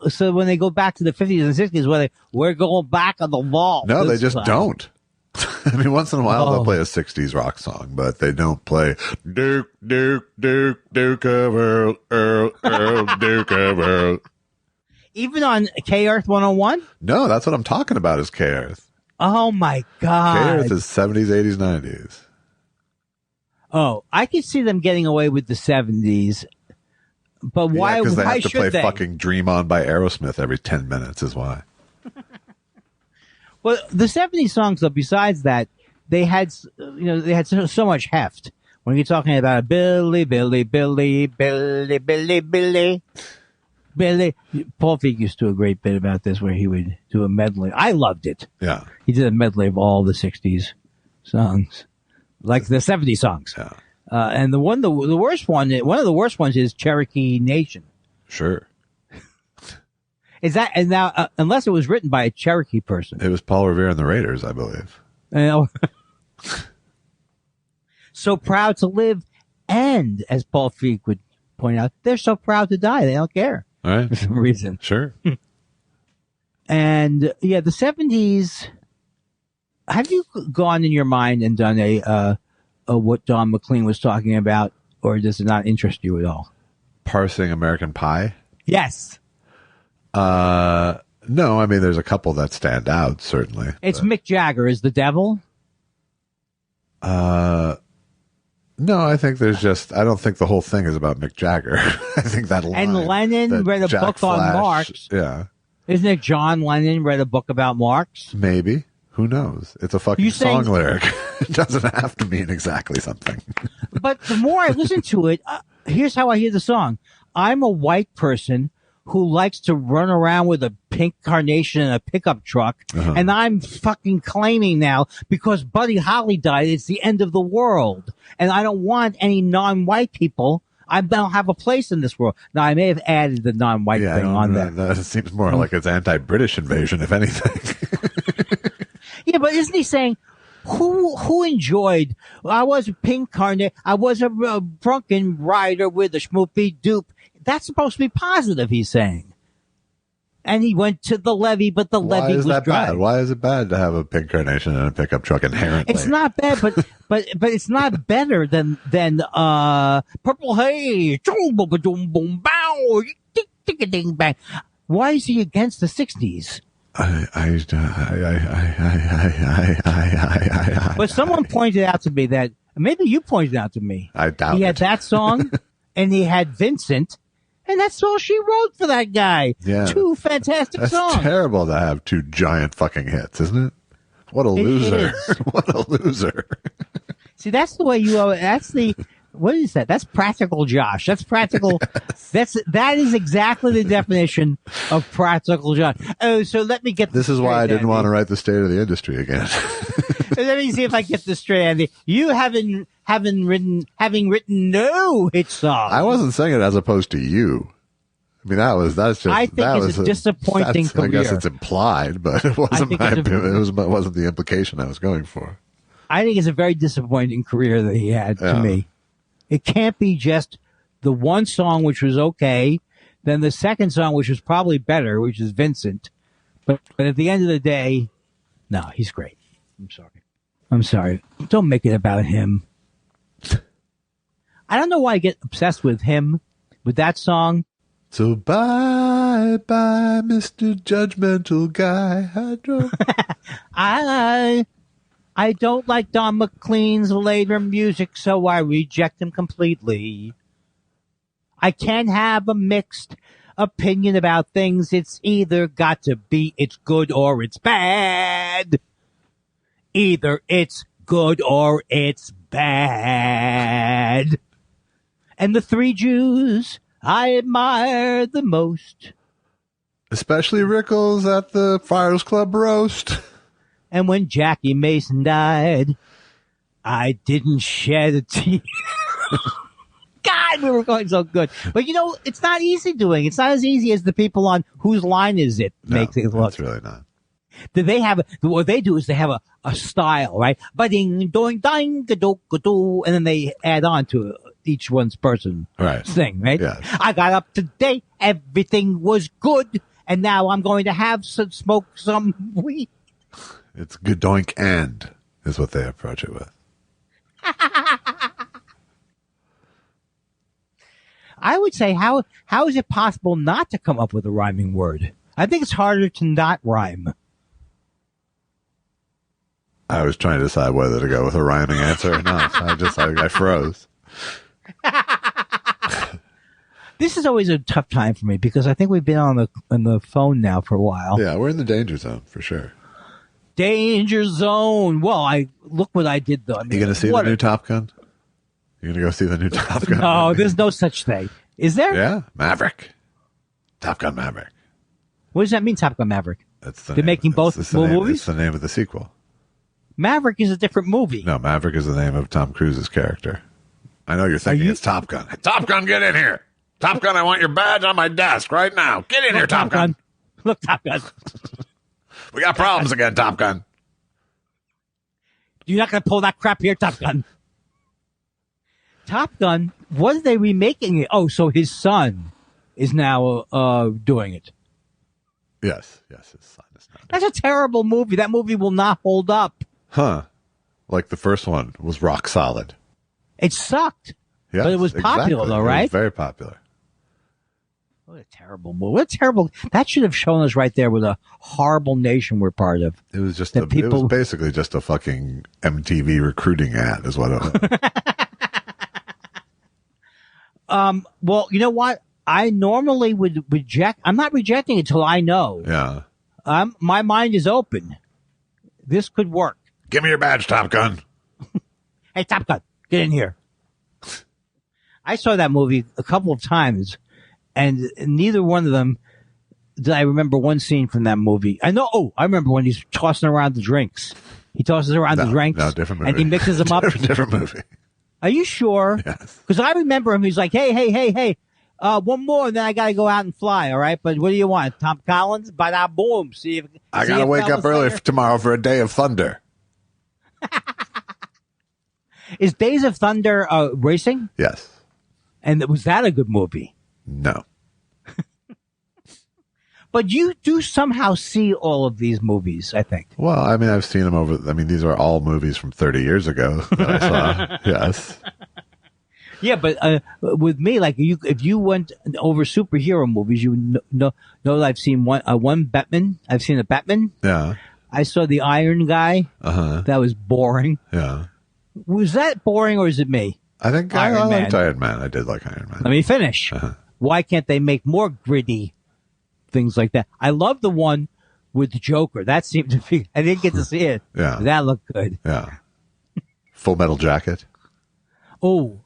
So when they go back to the 50s and 60s, we're going back on the wall? No, they just don't. I mean, once in a while they'll play a 60s rock song, but they don't play Duke of Earl, Duke of Earl. Even on K-Earth 101? No, that's what I'm talking about is K-Earth. Oh, my God. K-Earth is 70s, 80s, 90s. Oh, I could see them getting away with the 70s. But why? Because they why have to should play fucking Dream On by Aerosmith every 10 minutes is why. Well, the 70s songs, though, besides that, they had so much heft. When you're talking about Billy, Billy, Billy, Billy, Billy, Billy, Billy. Paul Feig used to do a great bit about this where he would do a medley. I loved it. Yeah. He did a medley of all the 60s songs, like the 70s songs. Yeah. And one of the worst ones is Cherokee Nation. Sure. Is that, and now, unless it was written by a Cherokee person. It was Paul Revere and the Raiders, I believe. So proud to live, and as Paul Feig would point out, they're so proud to die, they don't care. All right. For some reason. Sure. And yeah, the 70s, have you gone in your mind and done a what Don McLean was talking about, or does it not interest you at all? Parsing American Pie? Yes. No, I mean, there's a couple that stand out, certainly. It's Mick Jagger is the devil? No, I think I don't think the whole thing is about Mick Jagger. I think that line. And Lennon read a Jack book Flash, on Marx. Yeah. Isn't it John Lennon read a book about Marx? Maybe. Who knows? It's a fucking song lyric. It doesn't have to mean exactly something. But the more I listen to it, here's how I hear the song. I'm a white person who likes to run around with a pink carnation in a pickup truck, and I'm fucking claiming now because Buddy Holly died, it's the end of the world, and I don't want any non-white people. I don't have a place in this world. Now, I may have added the non-white thing on there. That seems more like it's anti-British invasion, if anything. Yeah, but isn't he saying, who enjoyed, I was a pink carnation, I was a drunken rider with a schmoopy dupe. That's supposed to be positive, he's saying. And he went to the levee, but the levee was dry. Why is that bad? Why is it bad to have a pink carnation in a pickup truck inherently? It's not bad, but it's not better than Purple Haze. Boom boom bow. Tick tick ding bang. Why is he against the 60s? But someone pointed out to me that maybe you pointed out to me. I doubt he had that song, and he had Vincent. And that's all she wrote for that guy. Yeah. 2 fantastic songs. It's terrible to have 2 giant fucking hits, isn't it? What a loser. What a loser. See, that's the way what is that? That's practical Josh. That's practical. That is exactly the definition of practical Josh. Oh, so let me get this is why I didn't want to Andy. write the state of the industry again. Let me see if I get this straight, Andy. You having written no hit song. I wasn't saying it as opposed to you. I mean, that's just. I think it's a disappointing career. I guess it's implied, but it wasn't it wasn't the implication I was going for. I think it's a very disappointing career that he had to me. It can't be just the one song which was okay, then the second song which was probably better, which is Vincent. But at the end of the day, no, he's great. I'm sorry. Don't make it about him. I don't know why I get obsessed with him, with that song. So bye, Mr. Judgmental Guy. I don't like Don McLean's later music, so I reject him completely. I can't have a mixed opinion about things. It's either got to be it's good or it's bad. Either it's good or it's bad. And the 3 Jews I admire the most. Especially Rickles at the Friars Club roast. And when Jackie Mason died, I didn't shed a tear. God, we were going so good. But it's not easy doing. It's not as easy as the people on Whose Line Is It makes it look. It's really not. What they do is they have a style, right? Ba-ding, doing, ding, ga-do, and then they add on to each one's person thing, right? Yes. I got up today, everything was good, and now I'm going to have smoke some weed. It's Gadoink and is what they approach it with. I would say, how is it possible not to come up with a rhyming word? I think it's harder to not rhyme. I was trying to decide whether to go with a rhyming answer or not. I froze. This is always a tough time for me because I think we've been on the phone now for a while. Yeah, we're in the danger zone for sure. Danger zone. Well, look what I did though. I mean, you gonna see the new Top Gun? You gonna go see the new Top Gun? No, movie? There's no such thing. Is there? Yeah, Maverick. Top Gun Maverick. What does that mean, Top Gun Maverick? They're making both movies? It's the name of the sequel. Maverick is a different movie. No, Maverick is the name of Tom Cruise's character. I know you're thinking it's Top Gun. Hey, Top Gun, get in here. Top Gun, I want your badge on my desk right now. Get in here, Top Gun. Look, Top Gun. We got problems again, Top Gun. You're not going to pull that crap here, Top Gun. Top Gun, what are they remaking it? Oh, so his son is now doing it. Yes, his son is now. That's a terrible movie. That movie will not hold up. Huh. Like the first one was rock solid. It sucked. Yes, but it was popular, though, right? It was very popular. What a terrible movie. What a terrible. That should have shown us right there what a horrible nation we're part of. It was just it was basically just a fucking MTV recruiting ad is what it was. Well, you know what? I normally would reject. I'm not rejecting it until I know. Yeah. My mind is open. This could work. Give me your badge, Top Gun. Hey, Top Gun, get in here. I saw that movie a couple of times, and neither one of them did I remember one scene from that movie. I remember when he's tossing around the drinks. He tosses around the drinks. No, different movie. And he mixes them up. different movie. Are you sure? Yes. Because I remember him. He's like, hey, one more, and then I got to go out and fly, all right? But what do you want? Tom Collins? Bada boom. I got to wake up early tomorrow for a day of thunder. Is Days of Thunder racing? Yes. And was that a good movie? No. But you do somehow see all of these movies, I think. Well, I mean, I've seen them these are all movies from 30 years ago that I saw. Yes. Yeah, but with me, like if you went over superhero movies, you know that I've seen one Batman. I've seen a Batman. Yeah. I saw the Iron Guy. Uh-huh. That was boring. Yeah. Was that boring or is it me? I think I liked Iron Man. I did like Iron Man. Let me finish. Uh-huh. Why can't they make more gritty things like that? I love the one with the Joker. That seemed to be, I didn't get to see it. Yeah. That looked good. Yeah. Full Metal Jacket. Oh,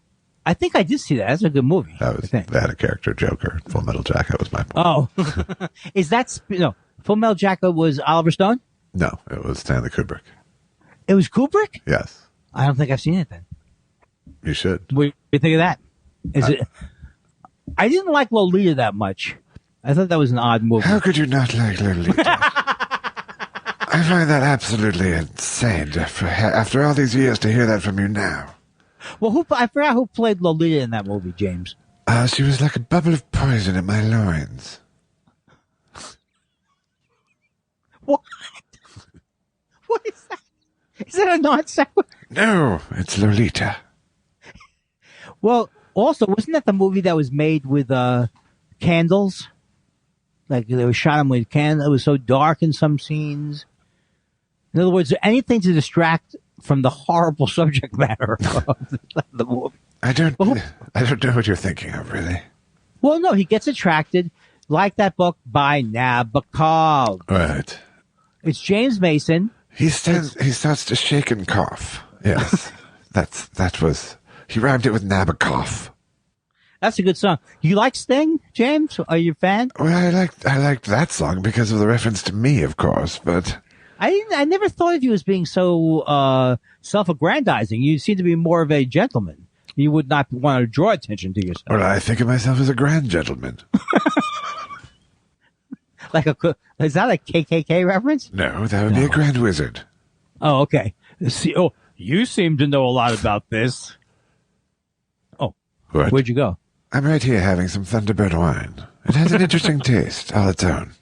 I think I did see that. That's a good movie. They had a character Joker. Full Metal Jacket was my point. Oh. Is that, Full Metal Jacket was Oliver Stone? No, it was Stanley Kubrick. It was Kubrick? Yes. I don't think I've seen it then. You should. What do you think of that? I didn't like Lolita that much. I thought that was an odd movie. How could you not like Lolita? I find that absolutely insane after all these years to hear that from you now. Well, I forgot who played Lolita in that movie, James. She was like a bubble of poison in my loins. What? What is that? Is that a non-sequitur? No, it's Lolita. Well, also, wasn't that the movie that was made with candles? Like they were shot them with candles. It was so dark in some scenes. In other words, anything to distract from the horrible subject matter of the movie. I don't know what you're thinking of, really. Well, no, he gets attracted, like that book by Nabokov. Right. It's James Mason. He starts to shake and cough. Yes, he rhymed it with Nabokov. That's a good song. You like Sting, James? Are you a fan? Well, I liked that song because of the reference to me, of course, but I never thought of you as being so self-aggrandizing. You seem to be more of a gentleman. You would not want to draw attention to yourself. Well, I think of myself as a grand gentleman. Is that a KKK reference? No, that would be a grand wizard. Oh, okay. You seem to know a lot about this. Oh, what? Where'd you go? I'm right here having some Thunderbird wine. It has an interesting taste, all its own.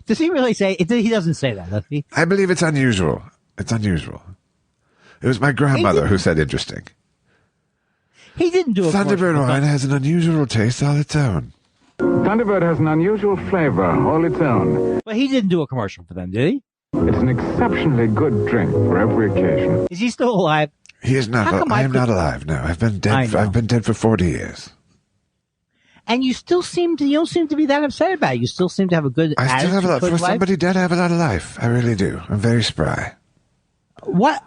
Does he really say it? He doesn't say that, does he? I believe it's unusual. It's unusual. It was my grandmother who said interesting. He didn't do a Thunderbird commercial. wine has an unusual taste all its own. Thunderbird has an unusual flavor, all its own. But he didn't do a commercial for them, did he? It's an exceptionally good drink for every occasion. Is he still alive? He is not. How come I I am not alive. No, I've been dead. I've been dead for 40 years. And you still you don't seem to be that upset about it. You still seem to have a good I still have a lot. For somebody dead, I have a lot of life. I really do. I'm very spry. What?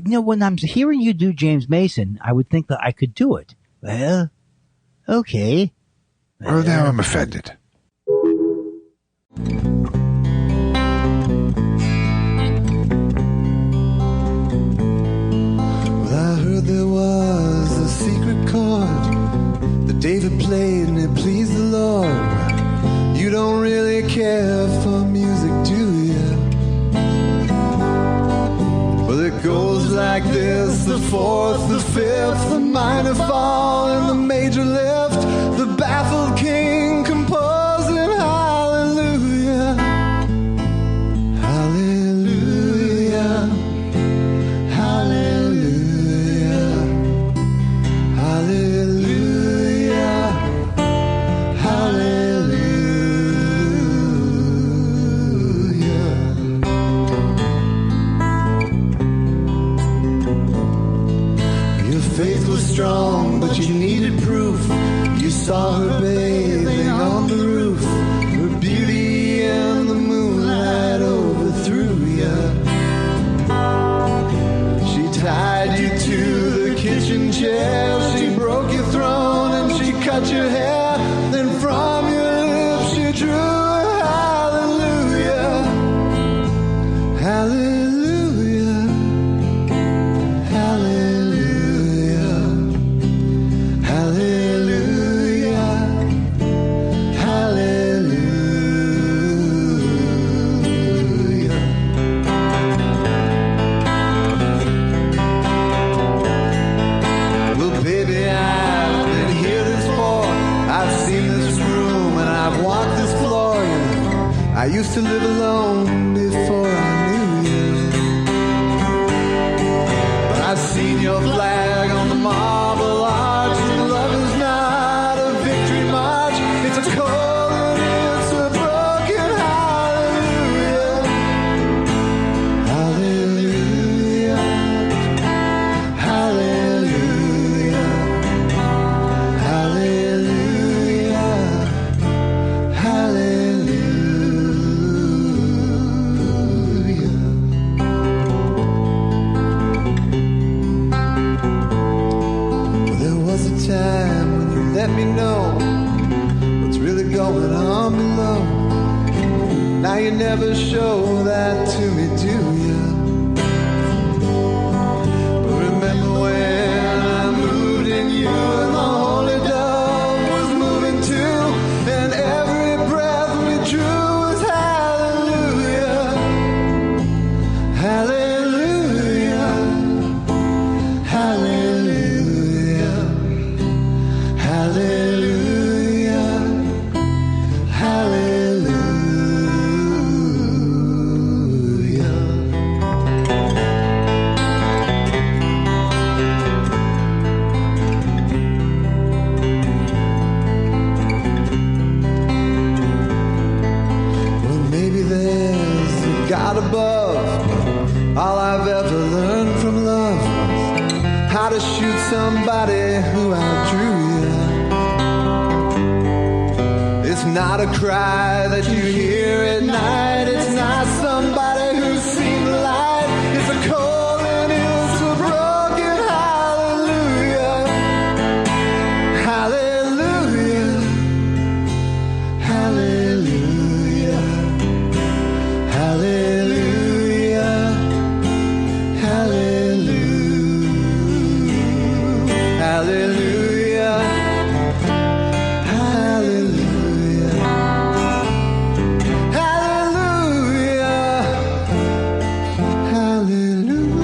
When I'm hearing you do James Mason, I would think that I could do it. Well, okay. Well, now I'm offended. Well, I heard there was a secret chord that David played and it pleased the Lord. You don't really care for music, do you? Well, it goes like this: the fourth, the fifth, the minor fall, and the major lift. The baffled king composing hallelujah, hallelujah, hallelujah, hallelujah, hallelujah. Your faith was strong, but you needed proof. You saw her bathing on the roof. Her beauty and the moonlight overthrew you. She tied you to the kitchen chair. She broke your throne and she cut your hair. Then from your lips she drew a hallelujah, hallelujah, hallelujah, hallelujah, hallelujah. Well, baby, I've been here this before. I've seen this room and I've walked this floor. You know, I used to live alone before I knew you. But I've seen your flag on the marble arch. And love is not a victory march. It's a cold and it's a broken hallelujah, hallelujah, hallelujah, hallelujah, hallelujah. Well, there was a time when you let me know what's really going on below. Now you never show that to me, do you? But remember when I moved in you and the holy dove was moving too, and every breath we drew was hallelujah, hallelujah, hallelujah, hallelujah, hallelujah. Well, maybe there's a God above. All I've ever learned from love was how to shoot somebody who outdrew you. It's not a cry that you hear at night. It's not somebody who's seen the light. It's a cold and it's a broken hallelujah, hallelujah, hallelujah, hallelujah, hallelujah, hallelujah, hallelujah, hallelujah, hallelujah.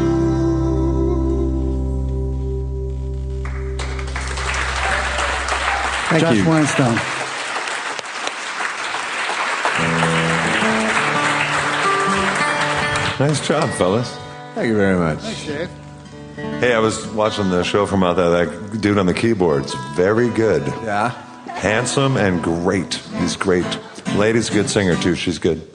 Thank Josh you. Weinstein. Nice job, fellas. Thank you very much. Dave. Hey, I was watching the show from out there. That dude on the keyboard's very good. Yeah. Handsome and great. He's great. Lady's a good singer, too. She's good.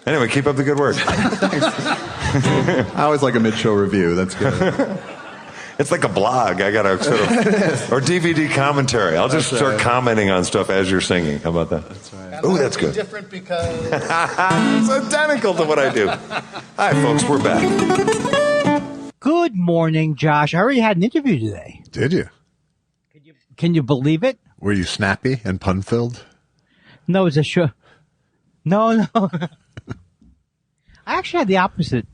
Anyway, keep up the good work. I always like a mid-show review. That's good. It's like a blog. I got to sort of... Or DVD commentary. I'll just start commenting on stuff as you're singing. How about that? That's right. Ooh, that's good. Different because... It's identical to what I do. Hi, folks. We're back. Good morning, Josh. I already had an interview today. Did you? Can you believe it? Were you snappy and pun-filled? No, it's a show. No. I actually had the opposite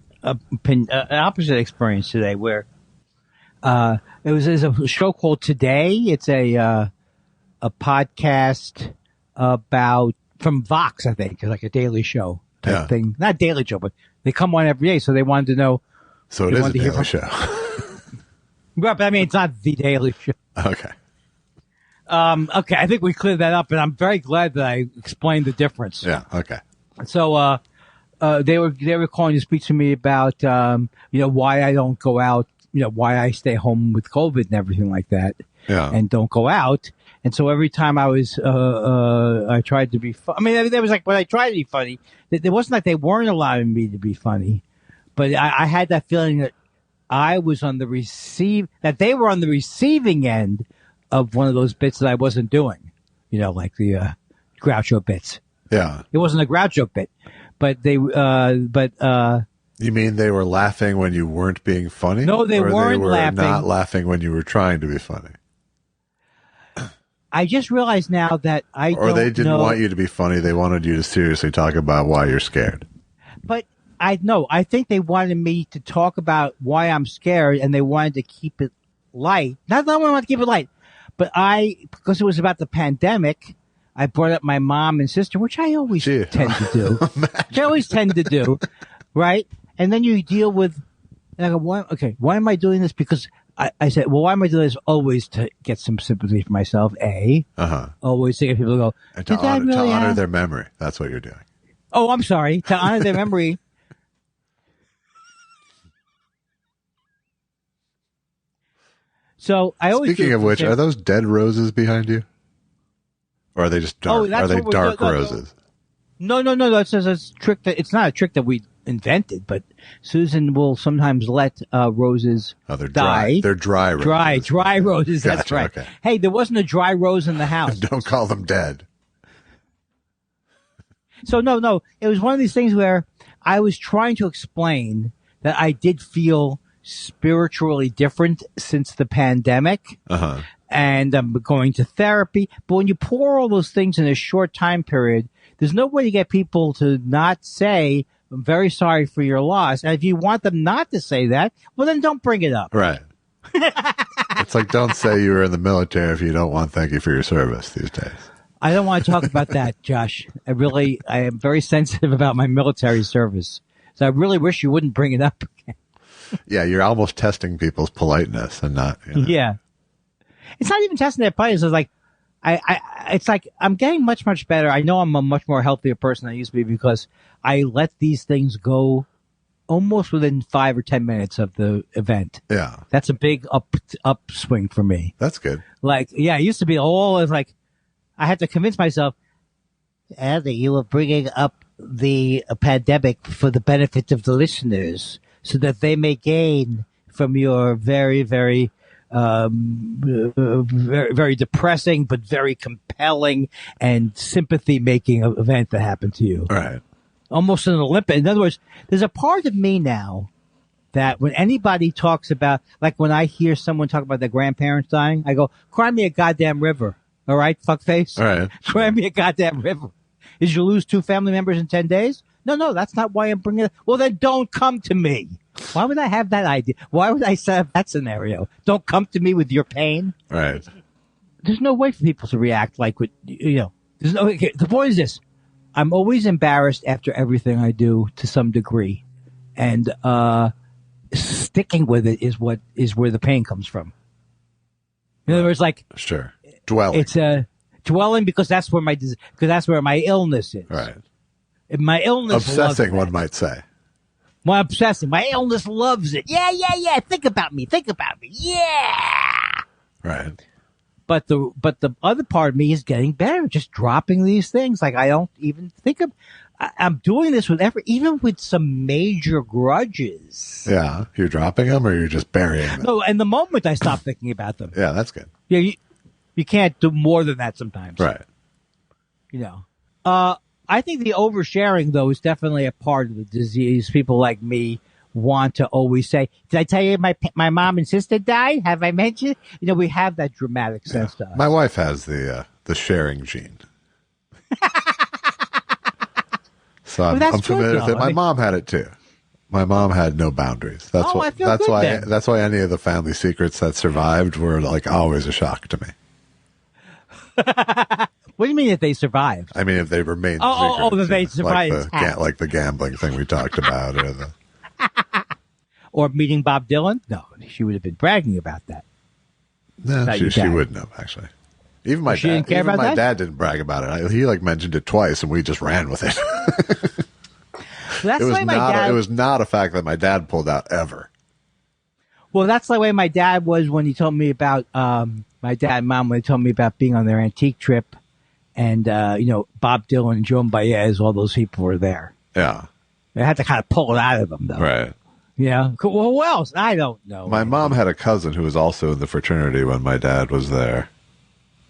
experience today, where it was a show called Today. It's a podcast about from Vox, I think, like a daily show type thing. Not daily show, but they come on every day, so they wanted to know. So it is a daily show. Right, but I mean, it's not the daily show. Okay. Okay, I think we cleared that up, and I'm very glad that I explained the difference. Yeah. Okay. So, they were calling to speak to me about, why I don't go out, why I stay home with COVID and everything like that. Yeah. And don't go out. And so every time I was, I tried to be funny. I mean, there was like, when I tried to be funny, it wasn't like they weren't allowing me to be funny, but I had that feeling that I was on the that they were on the receiving end of one of those bits that I wasn't doing, like the, Groucho bits. Yeah. It wasn't a Groucho bit. But you mean they were laughing when you weren't being funny? No, they weren't laughing. Not laughing when you were trying to be funny. I just realized now that Or they didn't want you to be funny. They wanted you to seriously talk about why you're scared. But I think they wanted me to talk about why I'm scared, and they wanted to keep it light. Not that I wanted to keep it light, but because it was about the pandemic, I brought up my mom and sister, which I always tend to do. Right? And then you deal with, and I go, why am I doing this? Because I said, well, why am I doing this? Always to get some sympathy for myself, always to get people to go, and to honor their memory. That's what you're doing. Oh, I'm sorry. To honor their memory. So I always. Speaking of which, are those dead roses behind you? Or are they just dark? Are they dark roses? No. It's a trick it's not a trick that we invented, but Susan will sometimes let roses die. They're dry roses. Dry roses. Gotcha, That's right. Okay. Hey, there wasn't a dry rose in the house. Don't call them dead. So no. It was one of these things where I was trying to explain that I did feel spiritually different since the pandemic. And I'm going to therapy. But when you pour all those things in a short time period, there's no way to get people to not say, I'm very sorry for your loss. And if you want them not to say that, well, then don't bring it up. Right. It's like, don't say you were in the military if you don't want thank you for your service these days. I don't want to talk about that, Josh. I am very sensitive about my military service. So I really wish you wouldn't bring it up again. Yeah, you're almost testing people's politeness and not. Yeah. It's not even testing their politeness. It's like, it's like I'm getting much, much better. I know I'm a much more healthier person than I used to be because I let these things go almost within 5 or 10 minutes of the event. Yeah. That's a big upswing for me. That's good. Like, yeah, it used to be always like, I had to convince myself, Andy, you were bringing up the pandemic for the benefit of the listeners so that they may gain from your very, very, very, very depressing, but very compelling and sympathy-making event that happened to you. Right. Almost an Olympic. In other words, there's a part of me now that when anybody talks about, like when I hear someone talk about their grandparents dying, I go, cry me a goddamn river. All right, fuckface? All right. Cry me a goddamn river. Did you lose 2 family members in 10 days? No, that's not why I'm bringing it. Well, then don't come to me. Why would I have that idea? Why would I set up that scenario? Don't come to me with your pain. Right. There's no way for people to react like, there's no, okay, the point is this. I'm always embarrassed after everything I do to some degree. And, sticking with it is where the pain comes from. In other words, like. Sure. Dwelling. It's dwelling because that's where my illness is. Right. My illness. Obsessing, one might say. My obsessing. My illness loves it. Yeah. Think about me. Yeah. Right. But the other part of me is getting better, just dropping these things. Like I don't even think of. I'm doing this even with some major grudges. Yeah. You're dropping them, or you're just burying them? No, and the moment I stop thinking about them. Yeah, that's good. Yeah, you can't do more than that sometimes. Right. I think the oversharing, though, is definitely a part of the disease. People like me want to always say, did I tell you my mom and sister died? Have I mentioned? We have that dramatic sense to us. My wife has the sharing gene. So I'm familiar with it. My mom had it too. My mom had no boundaries. That's why any of the family secrets that survived were like always a shock to me. What do you mean if they survived? I mean if they remained that they survived. Like the gambling thing we talked about, or meeting Bob Dylan. No, she would have been bragging about that. No, she wouldn't have actually. Even my she dad. Didn't care even about my that? dad didn't brag about it. He mentioned it twice, and we just ran with it. That's why my dad. It was not a fact that my dad pulled out ever. Well, that's the way my dad was when he told me about my dad and mom when they told me about being on their antique trip, and Bob Dylan and Joan Baez, all those people were there. Yeah, I had to kind of pull it out of them, though. Right. Yeah. Well, who else? I don't know. My mom had a cousin who was also in the fraternity when my dad was there,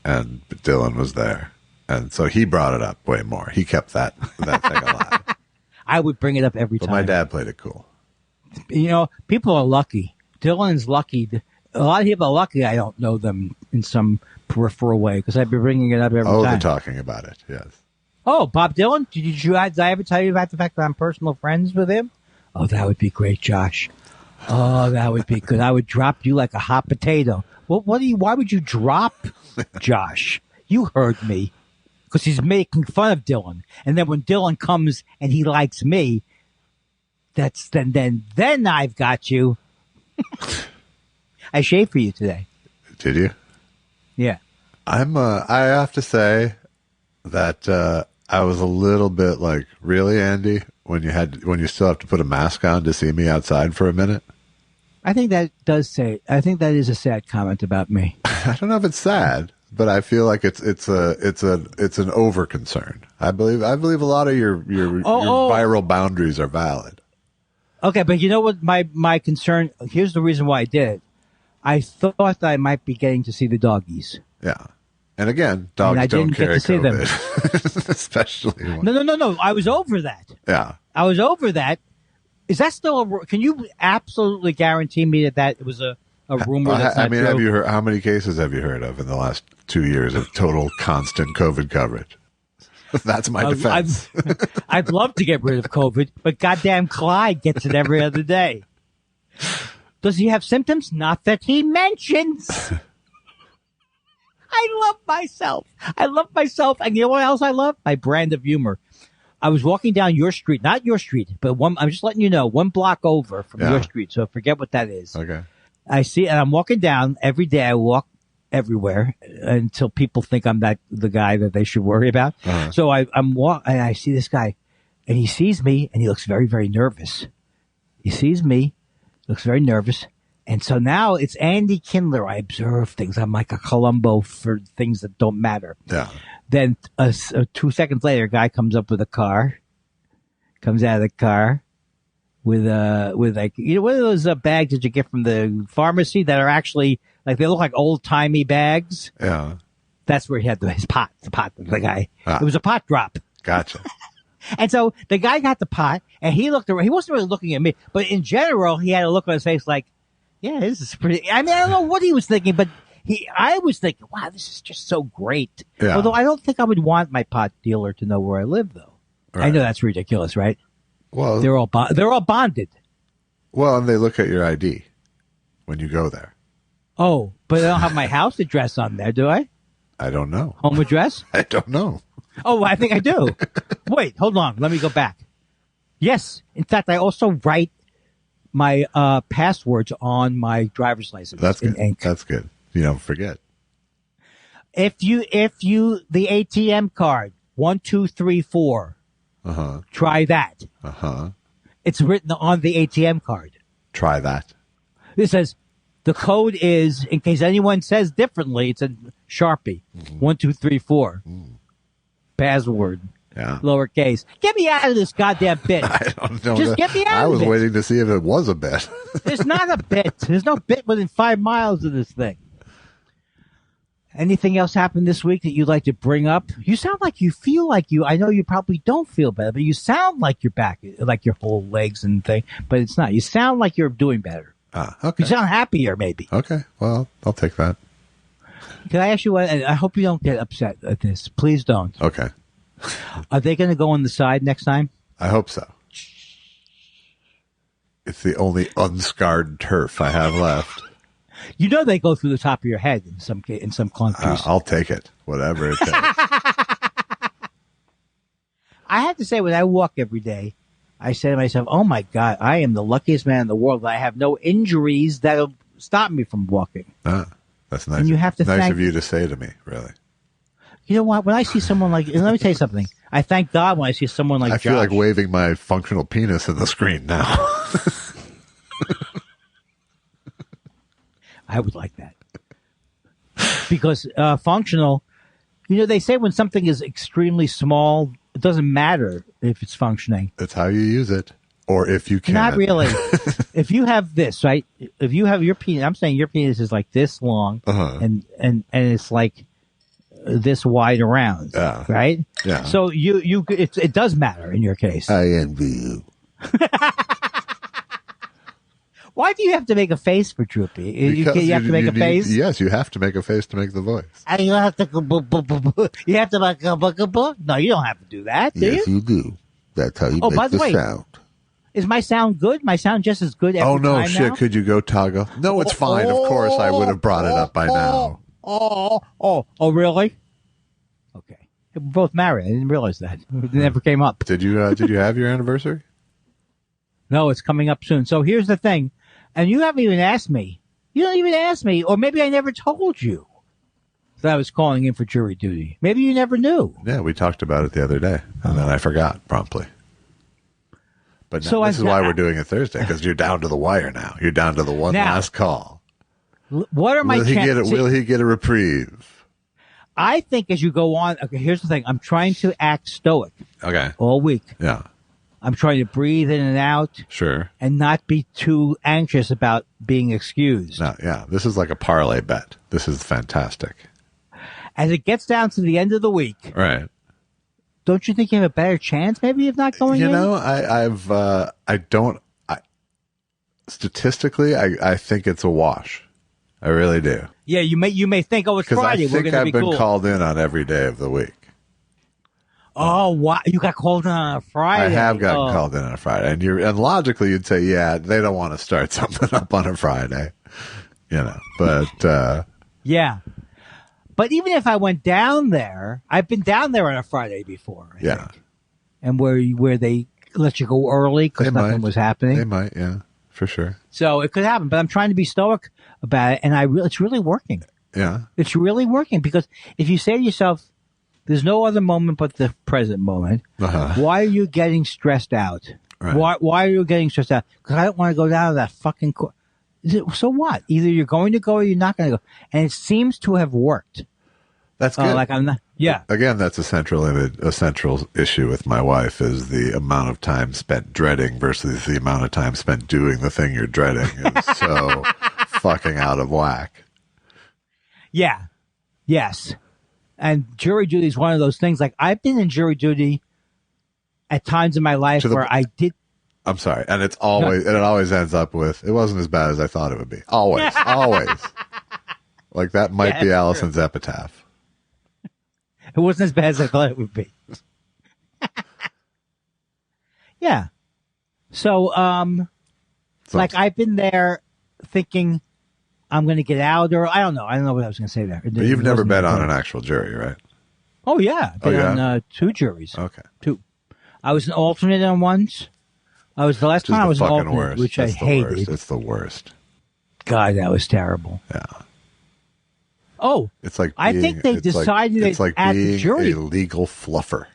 and Dylan was there, and so he brought it up way more. He kept that thing alive. I would bring it up every time. But my dad played it cool. People are lucky. Dylan's lucky. A lot of people are lucky I don't know them in some peripheral way because I'd be bringing it up every time. Oh, they're talking about it, yes. Oh, Bob Dylan? Did I ever tell you about the fact that I'm personal friends with him? Oh, that would be great, Josh. Oh, that would be good. I would drop you like a hot potato. Why would you drop Josh? You heard me. Because he's making fun of Dylan. And then when Dylan comes and he likes me, then I've got you. I shaved for you today. Did you? Yeah. I have to say that I was a little bit like, really, Andy, when you still have to put a mask on to see me outside for a minute. I think that is a sad comment about me. I don't know if it's sad, but I feel like it's an over concern. I believe a lot of your viral boundaries are valid. Okay, but you know what my concern, here's the reason why I did it. I thought that I might be getting to see the doggies. Yeah. And again, dogs don't carry COVID. Especially. No. I was over that. Yeah. I was over that. Is that still can you absolutely guarantee me that it was a rumor that's not true? Have you heard, how many cases have you heard of in the last 2 years of total constant COVID coverage? That's my defense. I'd love to get rid of COVID, but goddamn Clyde gets it every other day. Does he have symptoms? Not that he mentions. I love myself. And you know what else I love? My brand of humor. I was walking down your street, not your street, but I'm just letting you know, 1 block over from your street. So forget what that is. Okay. And I'm walking down every day. I walk everywhere until people think I'm the guy that they should worry about. Uh-huh. So I'm and I see this guy, and he sees me, and he looks very, very nervous. He sees me, looks very nervous. And so now it's Andy Kindler. I observe things. I'm like a Columbo for things that don't matter. Yeah. Then 2 seconds later, a guy comes up with a car, comes out of the car with like, one of those bags that you get from the pharmacy that are actually like, they look like old timey bags. Yeah. That's where he had the pot of the guy. It was a pot drop. Gotcha. And so the guy got the pot and he looked around. He wasn't really looking at me, but in general, he had a look on his face like, yeah, this is pretty. I mean, I don't know what he was thinking, but I was thinking, wow, this is just so great. Yeah. Although I don't think I would want my pot dealer to know where I live, though. Right. I know that's ridiculous, right? Well, they're all bonded. Well, and they look at your ID when you go there. Oh, but I don't have my house address on there, do I? I don't know. Home address? I don't know. Oh, I think I do. Wait, hold on. Let me go back. Yes. In fact, I also write my passwords on my driver's license. That's good. In ink. That's good. You don't forget. If you the ATM card 1 2 3 4. Uh-huh. Try that. Uh-huh. It's written on the ATM card. Try that. It says, the code is, in case anyone says differently, it's a Sharpie. 1, 2, 3, 4. Password. Yeah. Lowercase. Get me out of this goddamn bit. I don't know. Just get me out I of was it. waiting to see if it was a bit. There's not a bit. There's no bit within 5 miles of this thing. Anything else happened this week that you'd like to bring up? You sound like you feel like you, I know you probably don't feel better, but you sound like you're back, like your whole legs and thing, but it's not. You sound like you're doing better. Okay. You sound happier, maybe. Okay. Well, I'll take that. Can I ask you what, and I hope you don't get upset at this. Please don't. Okay. Are they going to go on the side next time? I hope so. It's the only unscarred turf I have left. You know they go through the top of your head in some countries. I'll take it, whatever it takes. I have to say, when I walk every day, I say to myself, oh my God, I am the luckiest man in the world. I have no injuries that'll stop me from walking. That's nice. And you have to nice thank- of you to say to me, really. You know what? When I see someone like, let me tell you something. I thank God when I see someone like I feel Josh. like waving my functional penis in the screen now. I would like that. Because functional, you know, they say when something is extremely small, it doesn't matter if it's functioning. It's how you use it. Or if you can. Not really. If you have this, right? If you have your penis, I'm saying your penis is like this long and it's like this wide around. Yeah. Right? Yeah. So it does matter in your case. I envy you. Why do you have to make a face for Droopy? You have to make a face? Yes, you have to make a face to make the voice. And you have to you have to make a No, you don't have to do that, do Yes, you? you do. That's how you Oh, make by the way, sound. Is my sound good? My sound just as good every Oh, no, time shit. now? Could you go toggle? No, it's fine. Of course, I would have brought it up by now. Oh, really? Okay. We're both married. I didn't realize that. It never came up. Did you have your anniversary? No, it's coming up soon. So here's the thing. And you haven't even asked me. You don't even ask me. Or maybe I never told you that I was calling in for jury duty. Maybe you never knew. Yeah, we talked about it the other day, and then I forgot promptly. But now, So this is why we're doing it Thursday, because you're down to the wire now. You're down to the one Now, last call. What are my chances? Will he get a reprieve? I think as you go on, okay, here's the thing. I'm trying to act stoic Okay. all week. Yeah. I'm trying to breathe in and out Sure. and not be too anxious about being excused. No, yeah. This is like a parlay bet. This is fantastic. As it gets down to the end of the week, Right. don't you think you have a better chance maybe of not going in? You know, statistically, I think it's a wash. I really do. Yeah, you may think, oh, it's Because Friday. I We're think going to I've be been cool. called in on every day of the week. Oh, wow. You got called in on a Friday. I have gotten called in on a Friday. And logically you'd say, yeah, they don't want to start something up on a Friday. You know, but Yeah. But even if I went down there, I've been down there on a Friday before. I think. And where they let you go early because nothing was happening. They might, yeah, for sure. So it could happen, but I'm trying to be stoic about it, and it's really working. Yeah. It's really working because if you say to yourself, there's no other moment but the present moment, why are you getting stressed out? Right. Why are you getting stressed out? Because I don't want to go down to that fucking court. So what? Either you're going to go or you're not going to go. And it seems to have worked. That's good. Like I'm not, yeah. Again, that's a central issue with my wife is the amount of time spent dreading versus the amount of time spent doing the thing you're dreading is so fucking out of whack. Yeah. Yes. And jury duty is one of those things. Like I've been in jury duty at times in my life where I did. I'm sorry. And it always ends up with, it wasn't as bad as I thought it would be. Always. Always. Like that might be Allison's epitaph. It wasn't as bad as I thought it would be. Yeah. So, like I've been there thinking I'm going to get out or I don't know. I don't know what I was going to say there. But you've never been on an actual jury, right? Oh, yeah. I've been on 2 juries. Okay. 2. I was an alternate on once. I was the last time I was an alternate, worst. which That's I hated. Worst. It's the worst. God, that was terrible. Yeah. Oh, it's like I think they decided it's like at being the jury a legal fluffer.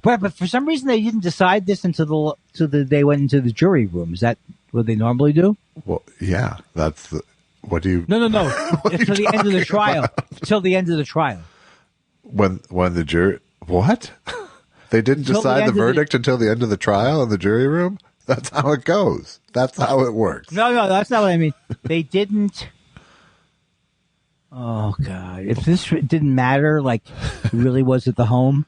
But for some reason they didn't decide this until they went into the jury room. Is that what they normally do? Well, yeah, that's the. What do you? No. Until the end of the trial. Until the end of the trial. When the jury what? They didn't decide the verdict until the end of the trial in the jury room? That's how it goes. That's how it works. No, that's not what I mean. They didn't. Oh God! If this didn't matter, like it really was at the home,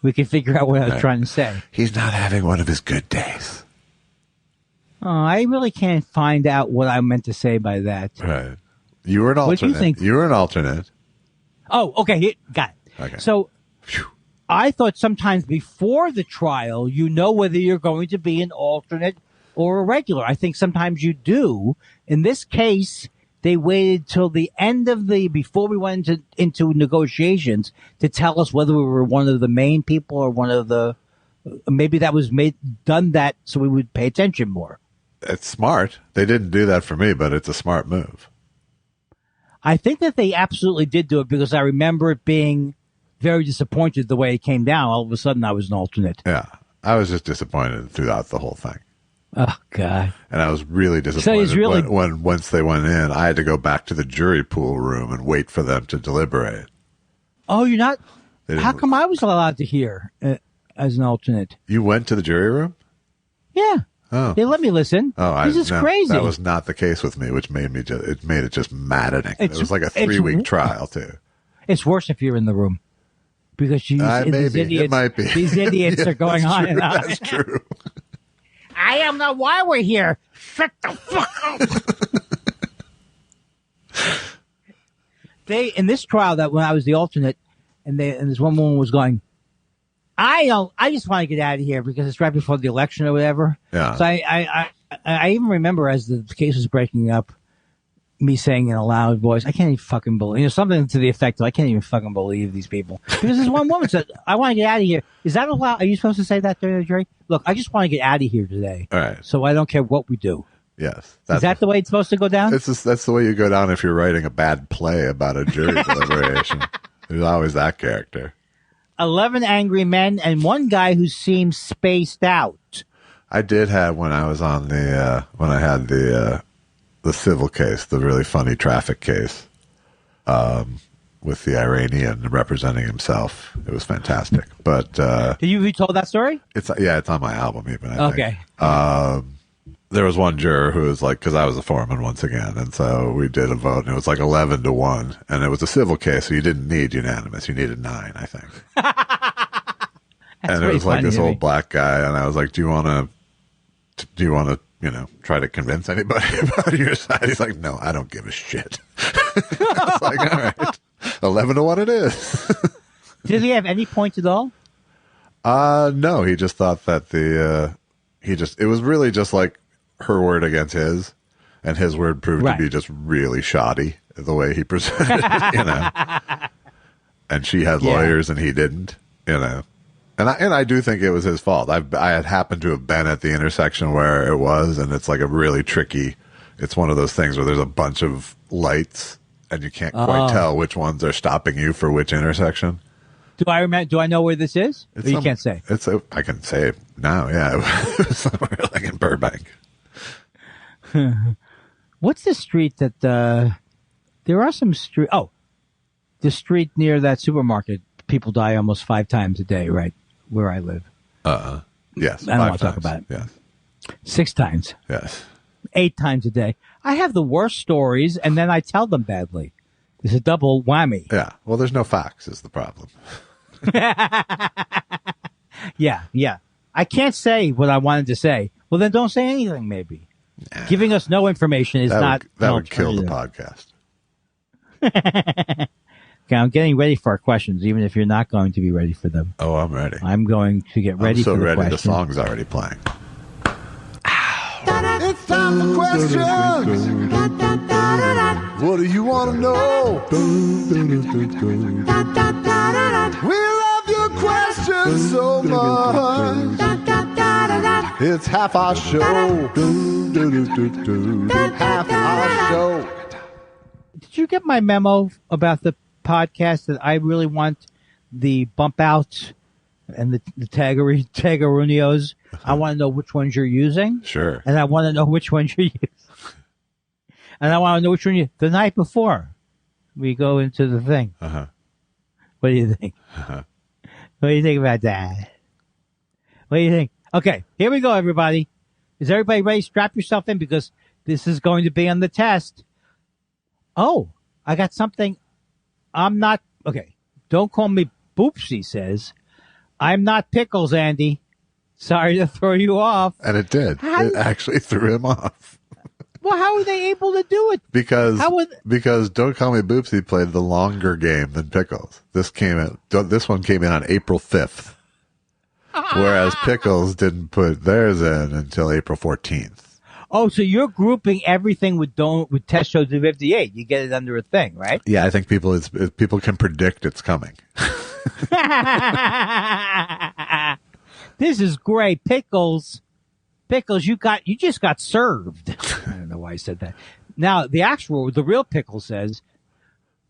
we could figure out what I was trying to say. He's not having one of his good days. Oh, I really can't find out what I meant to say by that. Right. You were an alternate. What do you think? You were an alternate. Oh, okay. Got it. Okay. So I thought sometimes before the trial, you know whether you're going to be an alternate or a regular. I think sometimes you do. In this case, they waited till the end of before we went into negotiations to tell us whether we were one of the main people or one of the, maybe that was done that so we would pay attention more. It's smart. They didn't do that for me, but it's a smart move. I think that they absolutely did do it because I remember it being very disappointed the way it came down. All of a sudden, I was an alternate. Yeah. I was just disappointed throughout the whole thing. Oh, God. And I was really disappointed So really... when once they went in, I had to go back to the jury pool room and wait for them to deliberate. Oh, you're not? How come I was allowed to hear as an alternate? You went to the jury room? Yeah. Oh. They let me listen. Oh, this is crazy. That was not the case with me, which made it just maddening. It was like a 3-week trial too. It's worse if you're in the room because these idiots, it might be. These idiots are going on and on. That's true. I don't know why we're here. Shut the fuck up. In this trial that when I was the alternate, and this one woman was going, I just want to get out of here because it's right before the election or whatever. Yeah. So I even remember as the case was breaking up, me saying in a loud voice, I can't even fucking believe, something to the effect of, I can't even fucking believe these people. Because this one woman said, I want to get out of here. Is that allowed? Are you supposed to say that to the jury? Look, I just want to get out of here today. All right. So I don't care what we do. Yes. Is that the way it's supposed to go down? That's the way you go down if you're writing a bad play about a jury deliberation. There's always that character. 11 angry men and one guy who seems spaced out. I did have when I was on when I had the civil case, the really funny traffic case, with the Iranian representing himself. It was fantastic. But Did you told that story? It's on my album even. I okay. Think. There was one juror who was like, because I was a foreman once again, and so we did a vote, and it was like 11-1, and it was a civil case, so you didn't need unanimous. You needed 9, I think. And it was like this old black guy, and I was like, do you want to, try to convince anybody about your side? He's like, no, I don't give a shit. I was like, all right, 11-1 it is. Did he have any points at all? No, he just thought that it was really just like her word against his, and his word proved to be just really shoddy the way he presented it, And she had lawyers and he didn't, And I do think it was his fault. I had happened to have been at the intersection where it was, and it's like a really tricky. It's one of those things where there's a bunch of lights, and you can't quite tell which ones are stopping you for which intersection. Do I remember? Do I know where this is? Or you can't say. I can say it now. Yeah, it was somewhere like in Burbank. What's the street that there are some street? Oh, the street near that supermarket. People die almost 5 times a day, right? Where I live. Yes. I don't want to talk about it. Yes. 6 times. Yes. 8 times a day. I have the worst stories, and then I tell them badly. It's a double whammy. Yeah. Well, there's no facts is the problem. Yeah. I can't say what I wanted to say. Well, then don't say anything, maybe. Nah. Giving us no information is that would kill the podcast. Okay, I'm getting ready for our questions, even if you're not going to be ready for them. Oh, I'm ready. I'm going to get ready for the ready. question. The song's already playing. It's time for questions. What do you want to know? We love your questions so much. It's half our show. Half our show. Did you get my memo about the podcast that I really want the bump out and the Tagarunios. I want to know which ones you're using. Sure. And I want to know which ones you're using. And I want to know which one the night before we go into the thing. Uh-huh. What do you think? Uh-huh. What do you think about that? What do you think? Okay, here we go, everybody. Is everybody ready? Strap yourself in because this is going to be on the test. Oh, I got something. I'm not. Okay, don't call me Boops, he says. I'm not Pickles, Andy. Sorry to throw you off. And it did. It actually threw him off. Well, how were they able to do it? Because Don't Call Me Boopsy played the longer game than Pickles. This one came in on April 5th. Whereas Pickles didn't put theirs in until April 14th. Oh, so you're grouping everything with Test Show 258. You get it under a thing, right? Yeah, I think people can predict it's coming. This is great. Pickles, you just got served. I don't know why I said that. Now, the real Pickle says,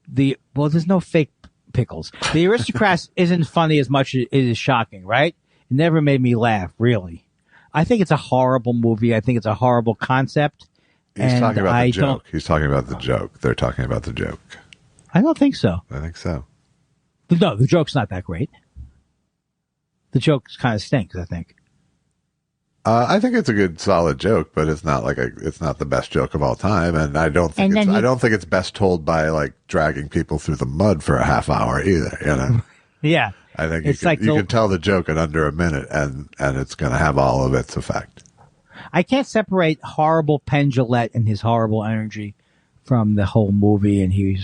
there's no fake Pickles. The Aristocrats isn't funny as much as it is shocking, right? It never made me laugh, really. I think it's a horrible movie. I think it's a horrible concept. He's talking about the joke. He's talking about the joke. They're talking about the joke. I don't think so. I think so. No, the joke's not that great. The joke kind of stinks, I think. I think it's a good, solid joke, but it's not it's not the best joke of all time, and I don't think it's best told by like dragging people through the mud for a half hour either. You know? Yeah. I think you can tell the joke in under a minute, and it's going to have all of its effect. I can't separate horrible Penn Jillette and his horrible energy from the whole movie. And he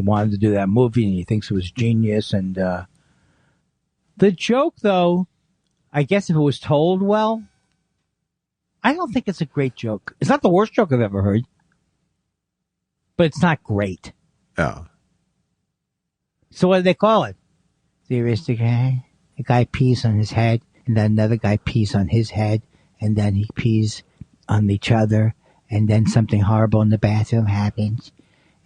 wanted to do that movie, and he thinks it was genius. And the joke, though, I guess if it was told well, I don't think it's a great joke. It's not the worst joke I've ever heard, but it's not great. Yeah. So what do they call it? The aristocrat. The guy pees on his head, and then another guy pees on his head, and then he pees on each other, and then something horrible in the bathroom happens,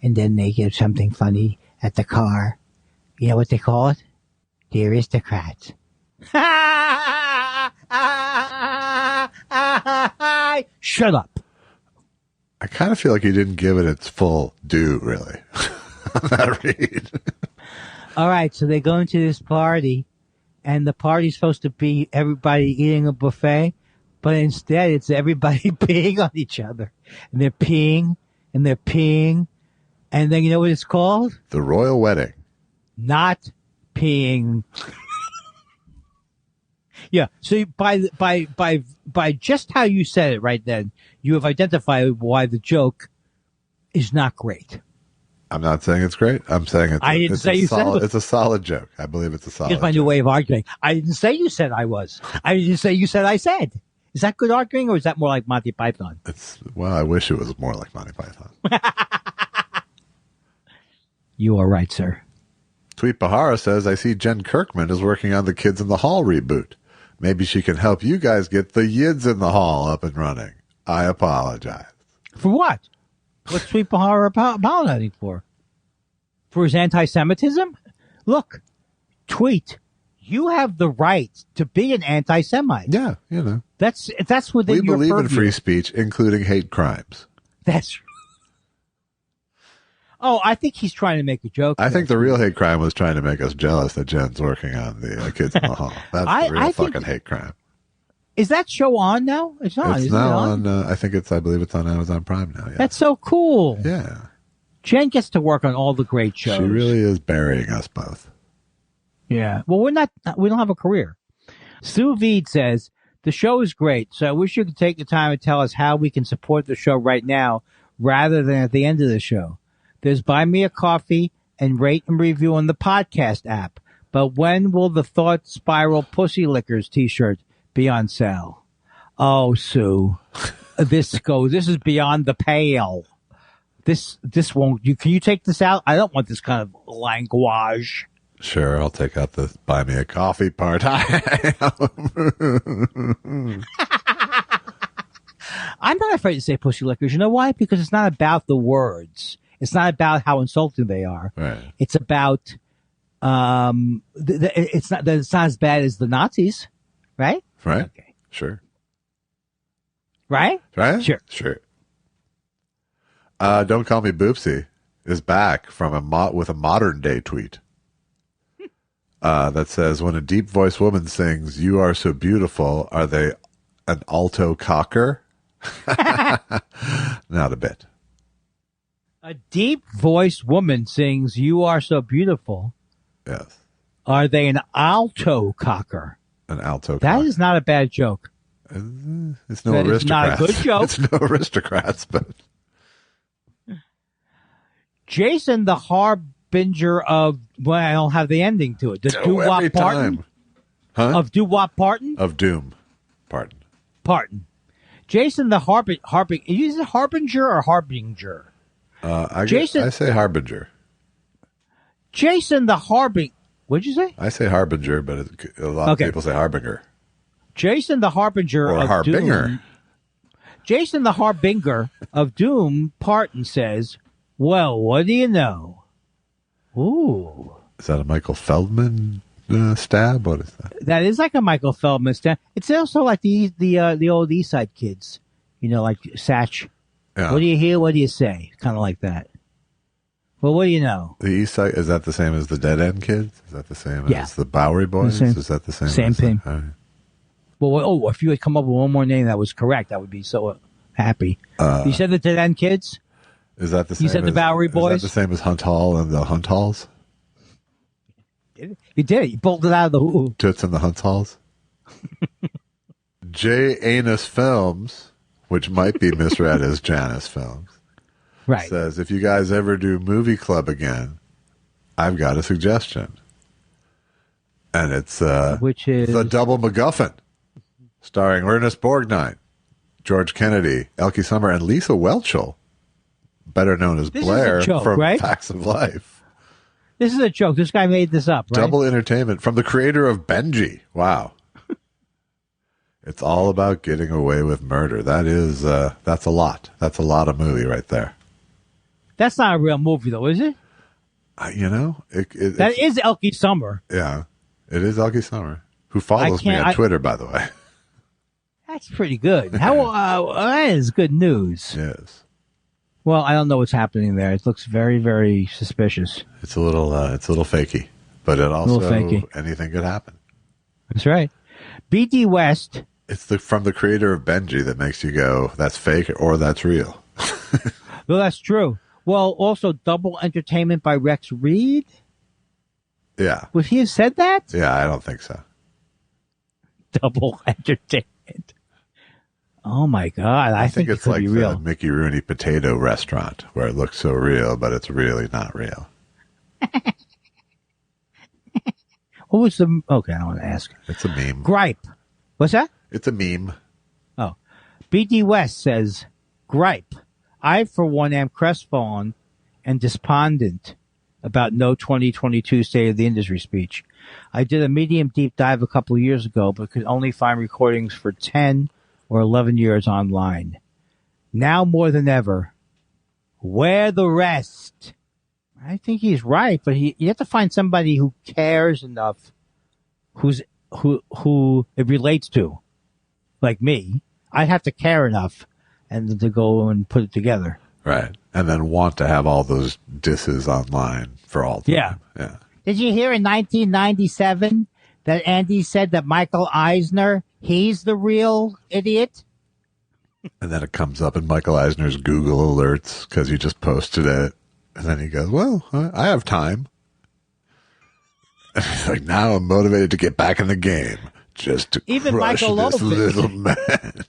and then they give something funny at the car. You know what they call it? The Aristocrats. Shut up. I kind of feel like you didn't give it its full due, really, on that read. All right, so they go into this party, and the party's supposed to be everybody eating a buffet, but instead it's everybody peeing on each other. And they're peeing, and they're peeing, and then you know what it's called? The Royal Wedding. Not peeing. Yeah, so by just how you said it right then, you have identified why the joke is not great. I'm not saying it's great. I'm saying it's a solid joke. I believe it's a solid Here's my new way of arguing. I didn't say you said I was. I didn't say you said I said. Is that good arguing, or is that more like Monty Python? I wish it was more like Monty Python. You are right, sir. Tweet Bahara says, I see Jen Kirkman is working on the Kids in the Hall reboot. Maybe she can help you guys get the Yids in the Hall up and running. I apologize. For what? What's Tweet Bahara apologizing for? For his anti-Semitism? Look, Tweet, you have the right to be an anti-Semite. Yeah, you know. That's within your purview. We believe in free speech, including hate crimes. That's true. Oh, I think he's trying to make a joke. I think the real hate crime was trying to make us jealous that Jen's working on the Kids in the Hall. That's the real fucking hate crime. Is that show on now? It's on. It's now on. I believe it's on Amazon Prime now. Yeah. That's so cool. Yeah. Jen gets to work on all the great shows. She really is burying us both. Yeah. Well, we don't have a career. Sue Veed says, the show is great, so I wish you could take the time to tell us how we can support the show right now rather than at the end of the show. There's Buy Me a Coffee and rate and review on the podcast app. But when will the Thought Spiral Pussy Lickers t-shirt be on sale? Oh, Sue, this is beyond the pale. This won't, can you take this out? I don't want this kind of language. Sure, I'll take out the Buy Me a Coffee part. I'm not afraid to say pussy lickers. You know why? Because it's not about the words. It's not about how insulting they are. Right. It's about It's not as bad as the Nazis, right? Right. Okay. Sure. Right? Right? Sure. Sure. Don't Call Me Boopsy is back with a modern day tweet. That says, when a deep voiced woman sings, "You are so beautiful," are they an alto cocker? Not a bit. A deep voiced woman sings, "You are so beautiful." Yes. Are they an alto cocker? An alto That cocker. is not a bad joke. It's no That aristocrats. is not a good joke. It's no aristocrats, but Jason the Harbinger of, well, I don't have the ending to it. The every Doo-Wop Parton? time. Huh? Of Doo-Wop Parton? Of Doom. Pardon. Parton. Jason the is it Harbinger or Harbinger? I Jason- say Harbinger. Jason the Harbinger. What'd you say? I say Harbinger, but a lot of people say Harbinger. Jason the Harbinger Or of Harbinger. Doom. Jason the Harbinger of Doom Parton says, "Well, what do you know?" Ooh. Is that a Michael Feldman stab? What is that? That is like a Michael Feldman stab. It's also like the old East Side Kids, like Satch. Yeah. What do you hear? What do you say? Kind of like that. Well, what do you know? The East Side, is that the same as the Dead End Kids? Is that the same as the Bowery Boys? Same. Is that the same? Same as thing. All right. Well, if you had come up with one more name that was correct, I would be so happy. You said the Dead End Kids? Is that the same? You said the Bowery Boys? Is that the same as Hunt Hall and the Hunt Halls? You did it. You pulled it out of the hoo. Toots and the Hunt Halls? J. Anus Films, which might be misread as Janus Films, Right. says, if you guys ever do Movie Club again, I've got a suggestion. And it's Which is The Double MacGuffin, starring Ernest Borgnine, George Kennedy, Elkie Summer, and Lisa Whelchel, better known as This is Blair a joke, from right? Facts of Life. This is a joke. This guy made this up, right? Double entertainment from the creator of Benji. Wow. It's all about getting away with murder. That is, that's a lot. That's a lot of movie right there. That's not a real movie, though, is it? That is Elkie Summer. Yeah, it is Elkie Summer, who follows me on Twitter, by the way. That's pretty good. That is good news. Yes. Well, I don't know what's happening there. It looks very, very suspicious. It's a little fakey, but it also fakey. anything could happen. That's right. B.D. West. It's from the creator of Benji that makes you go, that's fake or that's real. Well, that's true. Well, also Double Entertainment by Rex Reed. Yeah. Would he have said that? Yeah, I don't think so. Double Entertainment. Oh my God! I think it's it could like be real. the Mickey Rooney Potato Restaurant, where it looks so real, but it's really not real. What was the? Okay, I don't want to ask. It's a meme. Gripe. What's that? It's a meme. Oh, B.D. West says, gripe. I, for one, am crestfallen and despondent about no 2022 State of the Industry speech. I did a medium deep dive a couple of years ago, but could only find recordings for 10 or 11 years online. Now more than ever, where the rest? I think he's right, but you have to find somebody who cares enough, who it relates to, like me. I'd have to care enough and to go and put it together. Right. And then want to have all those disses online for all time. Yeah. Did you hear in 1997 that Andy said that Michael Eisner, he's the real idiot? And then it comes up in Michael Eisner's Google alerts because he just posted it. And then he goes, well, I have time. And he's like, now I'm motivated to get back in the game. Just to Even crush Michael this Lopez. little man.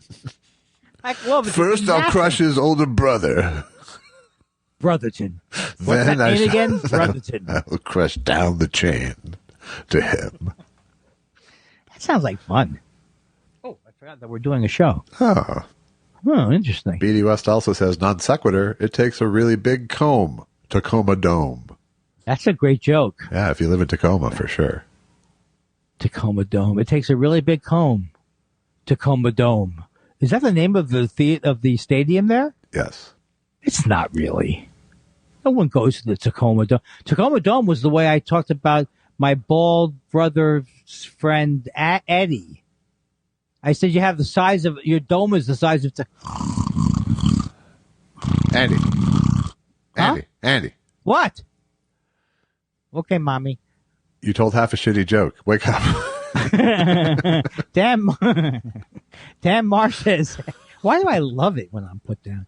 First, I'll crush his older brother. Brotherton. What's Then that name again? Brotherton. I'll crush down the chain to him. That sounds like fun. Oh, I forgot that we're doing a show. Oh. Oh, interesting. B.D. West also says, non sequitur, it takes a really big comb, Tacoma Dome. That's a great joke. Yeah, if you live in Tacoma, for sure. Tacoma Dome. It takes a really big comb. Tacoma Dome. Is that the name of the stadium there? Yes. It's not really. No one goes to the Tacoma Dome. Tacoma Dome was the way I talked about my bald brother's friend Eddie. I said, you have the size of, your dome is the size of... Andy. Huh? Andy. What? Okay, Mommy. You told half a shitty joke. Wake up. Dan Marsh says, why do I love it when I'm put down?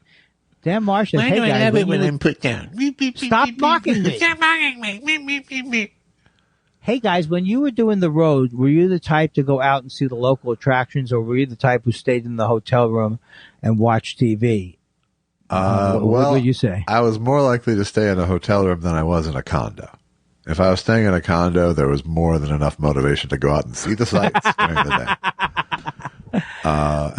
Dan Marsh says, hey guys, love it when I'm put down? Stop mocking me. Stop mocking me. Hey guys, when you were doing the road, were you the type to go out and see the local attractions, or were you the type who stayed in the hotel room and watched TV? What would you say? I was more likely to stay in a hotel room than I was in a condo. If I was staying in a condo, there was more than enough motivation to go out and see the sights during the day.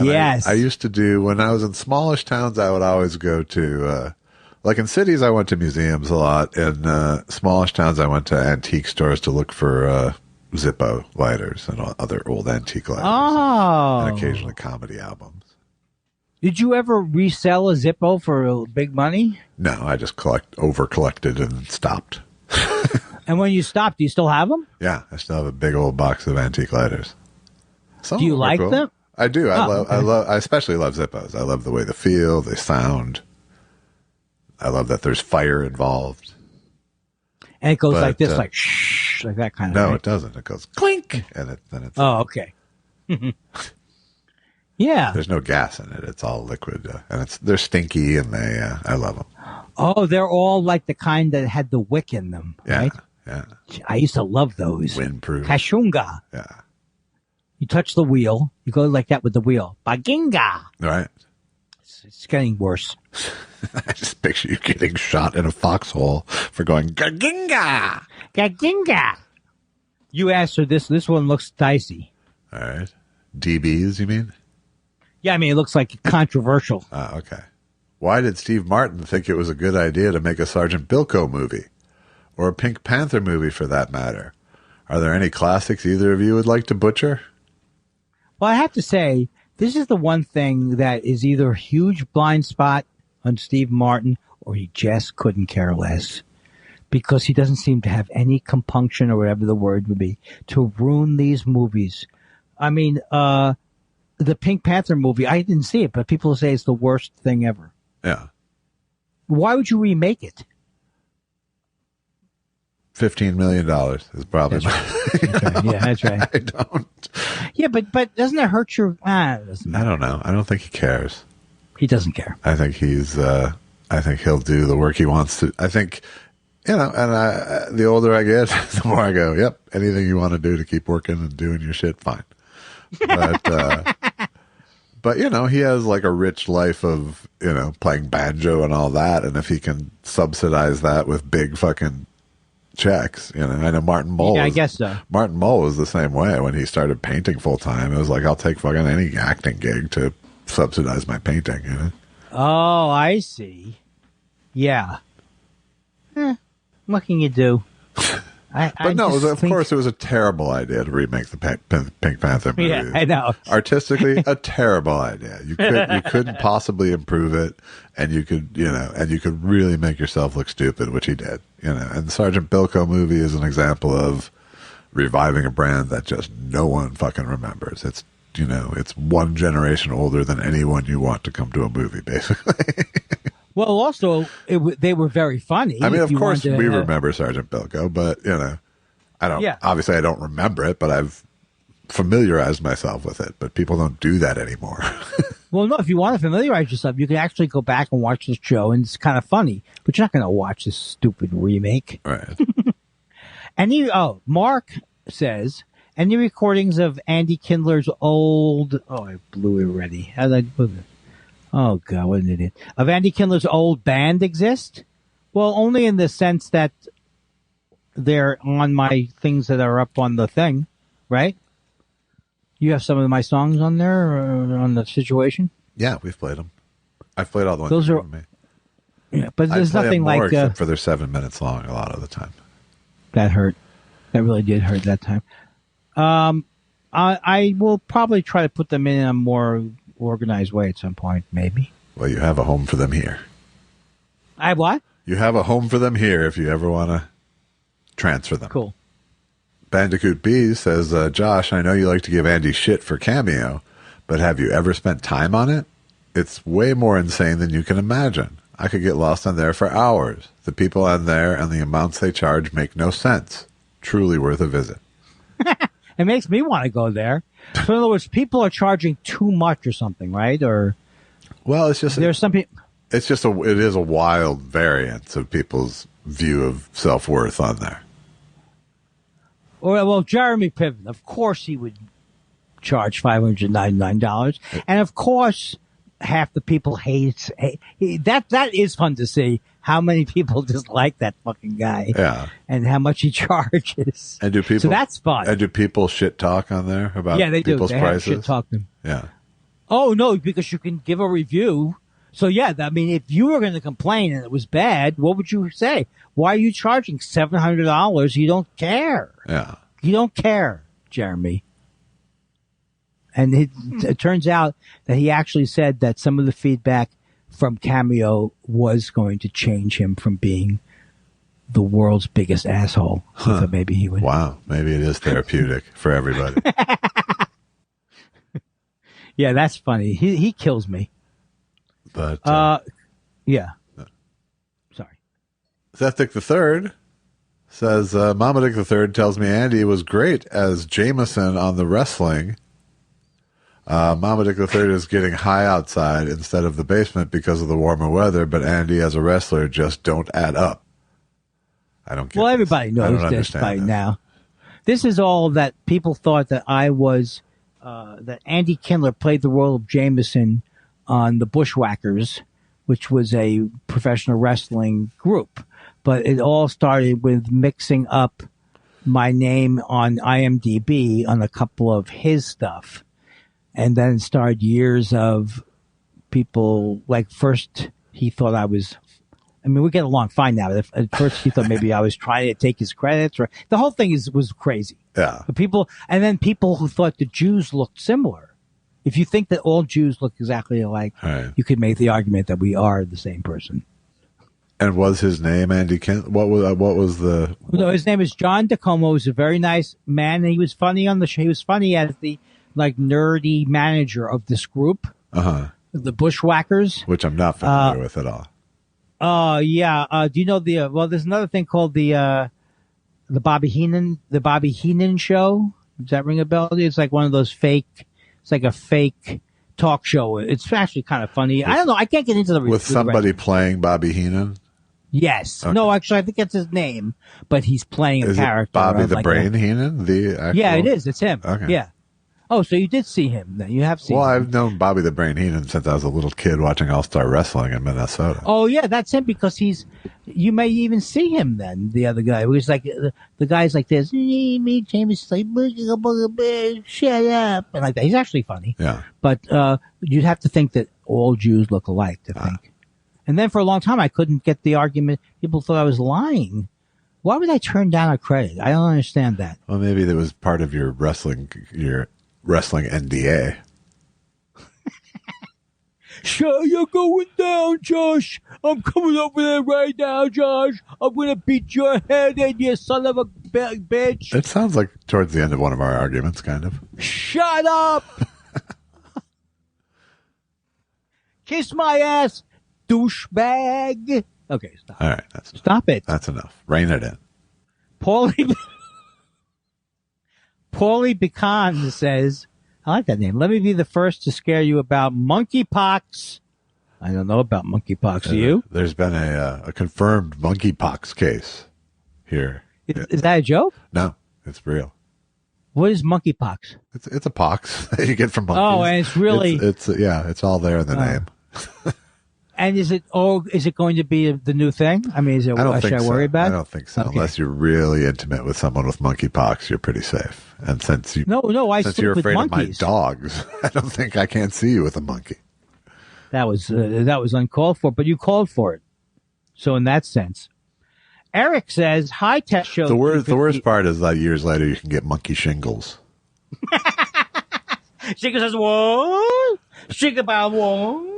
Yes. I used to do, when I was in smallish towns, I would always go to, like in cities, I went to museums a lot. In smallish towns, I went to antique stores to look for Zippo lighters and other old antique lighters. Oh. And occasionally comedy albums. Did you ever resell a Zippo for big money? No, I just over-collected and stopped. And when you stopped, do you still have them? Yeah, I still have a big old box of antique lighters. Some Do you of them are like cool. them? I do. I especially love Zippos. I love the way they feel, they sound. I love that there's fire involved. And it goes like this, like shh, like that kind of. No, right? it doesn't. It goes clink, and then it's. Oh, okay. Yeah. There's no gas in it. It's all liquid, and they're stinky, and I love them. Oh, they're all like the kind that had the wick in them, Yeah, right? yeah. I used to love those. Windproof. Kashunga. Yeah. You touch the wheel. You go like that with the wheel. Baginga. Right. It's getting worse. I just picture you getting shot in a foxhole for going gaginga. Gaginga. You asked her this. This one looks dicey. All right. DBs, you mean? Yeah, I mean, it looks like controversial. Okay. Why did Steve Martin think it was a good idea to make a Sergeant Bilko movie? Or a Pink Panther movie, for that matter? Are there any classics either of you would like to butcher? Well, I have to say, this is the one thing that is either a huge blind spot on Steve Martin, or he just couldn't care less. Because he doesn't seem to have any compunction, or whatever the word would be, to ruin these movies. I mean, the Pink Panther movie, I didn't see it, but people say it's the worst thing ever. Yeah. Why would you remake it? $15 million is probably Yeah, that's right. I don't. Yeah, but doesn't it hurt your... it doesn't matter. I don't know. I don't think he cares. He doesn't care. I think I think he'll do the work he wants to. I think, and the older I get, the more I go, yep, anything you want to do to keep working and doing your shit, fine. But, he has like a rich life of, playing banjo and all that. And if he can subsidize that with big fucking checks, I know Martin Mull. Yeah, I guess so. Martin Mull was the same way when he started painting full time. It was like, I'll take fucking any acting gig to subsidize my painting, Oh, I see. Yeah. What can you do? Of course, it was a terrible idea to remake the Pink Panther movie. Yeah, I know. Artistically, a terrible idea. You couldn't possibly improve it, and you could really make yourself look stupid, which he did. And the Sergeant Bilko movie is an example of reviving a brand that just no one fucking remembers. It's one generation older than anyone you want to come to a movie, basically. Well, also, they were very funny. I mean, of course, we remember Sergeant Bilko, but, I don't, obviously I don't remember it, but I've familiarized myself with it, but people don't do that anymore. Well, no, if you want to familiarize yourself, you can actually go back and watch the show, and it's kind of funny, but you're not going to watch this stupid remake. Right. And Mark says, any recordings of Andy Kindler's old, I blew it already. How did I do it? Oh, God, what an idiot. Of Andy Kindler's old band exist? Well, only in the sense that they're on my things that are up on the thing, right? You have some of my songs on there, on the situation? Yeah, we've played them. I've played all the ones those you are, me. Yeah, but there's nothing like... except for they're 7 minutes long a lot of the time. That hurt. That really did hurt that time. I will probably try to put them in a more organized way at some point, maybe. Well, you have a home for them here. I have what? You have a home for them here if you ever want to transfer them. Cool. Bandicoot B says, Josh, I know you like to give Andy shit for Cameo, but have you ever spent time on it? It's way more insane than you can imagine. I could get lost on there for hours. The people on there and the amounts they charge make no sense. Truly worth a visit. It makes me want to go there. So in other words, people are charging too much or something, right? Or well, it's just there's some people. It's just it is a wild variance of people's view of self-worth on there. Well, Jeremy Piven, of course he would charge $599. And of course, half the people hate that is fun to see how many people dislike that fucking guy. Yeah. And how much he charges. And do people, so that's fun. And do people shit talk on there about people's they prices? have shit talk them. Yeah. Oh, no, because you can give a review. So, yeah, I mean, if you were going to complain and it was bad, what would you say? Why are you charging $700? You don't care. Yeah. You don't care, Jeremy. And it turns out that he actually said that some of the feedback from Cameo was going to change him from being the world's biggest asshole. Huh. So maybe he would. Wow. Maybe it is therapeutic for everybody. Yeah, that's funny. He kills me. But yeah. Sorry. Zethik the Third says Mama Dick the Third tells me Andy was great as Jameson on the wrestling. Mama Dick the Third is getting high outside instead of the basement because of the warmer weather, but Andy as a wrestler just don't add up. I don't get Well, this. everybody knows this by now. This is all that people thought that I was, that Andy Kindler played the role of Jameson on the Bushwhackers, which was a professional wrestling group. But it all started with mixing up my name on IMDb on a couple of his stuff. And then it started years of people, like first he thought I was, I mean, we get along fine now. At first he thought maybe I was trying to take his credits, or the whole thing was crazy. Yeah. And then people who thought the Jews looked similar. If you think that all Jews look exactly alike, right, you could make the argument that we are the same person. And was his name Andy Kent? What was the? No, his name is John DeComo. He was a very nice man, and he was funny on the show. He was funny as the nerdy manager of this group, the Bushwhackers, which I'm not familiar with at all. Yeah. Do you know there's another thing called the Bobby Heenan show. Does that ring a bell? It's like one of those fake. It's like a fake talk show. It's actually kind of funny. I don't know. I can't get into the with somebody playing Bobby Heenan. Yes. Okay. No, actually, I think that's his name, but he's playing a character. Bobby the Brain Heenan? The actual? Yeah, it is. It's him. Okay. Yeah. Oh, so you did see him then? You have seen him. Well, I've known Bobby the Brain Heenan since I was a little kid watching All-Star Wrestling in Minnesota. Oh, yeah, that's him because you may even see him then, the other guy. Who's like, the guy's like this, me, James, like, shut up, and like that. He's actually funny. Yeah. But you'd have to think that all Jews look alike to think. And then for a long time, I couldn't get the argument. People thought I was lying. Why would I turn down a credit? I don't understand that. Well, maybe that was part of your wrestling NDA. Sure, you're going down, Josh. I'm coming over there right now, Josh. I'm going to beat your head in, you son of a bitch. It sounds like towards the end of one of our arguments, kind of. Shut up! Kiss my ass, douchebag. Okay, stop. All right. Stop it. That's enough. Rein it in. Paulie Pecan says, I like that name. Let me be the first to scare you about monkeypox. I don't know about monkeypox. Do you? There's been a confirmed monkeypox case here. Is that a joke? No, it's real. What is monkeypox? It's a pox that you get from monkeys. Oh, and it's really it's all there in the name. And is it going to be the new thing? I mean, should I worry about it? I don't think so. Okay. Unless you're really intimate with someone with monkeypox, you're pretty safe. And since you're afraid of my dogs, I don't think I can't see you with a monkey. That was uncalled for, but you called for it. So in that sense, Eric says, "High test show." The worst part is that years later you can get monkey shingles. Shingles says what? Shing about what?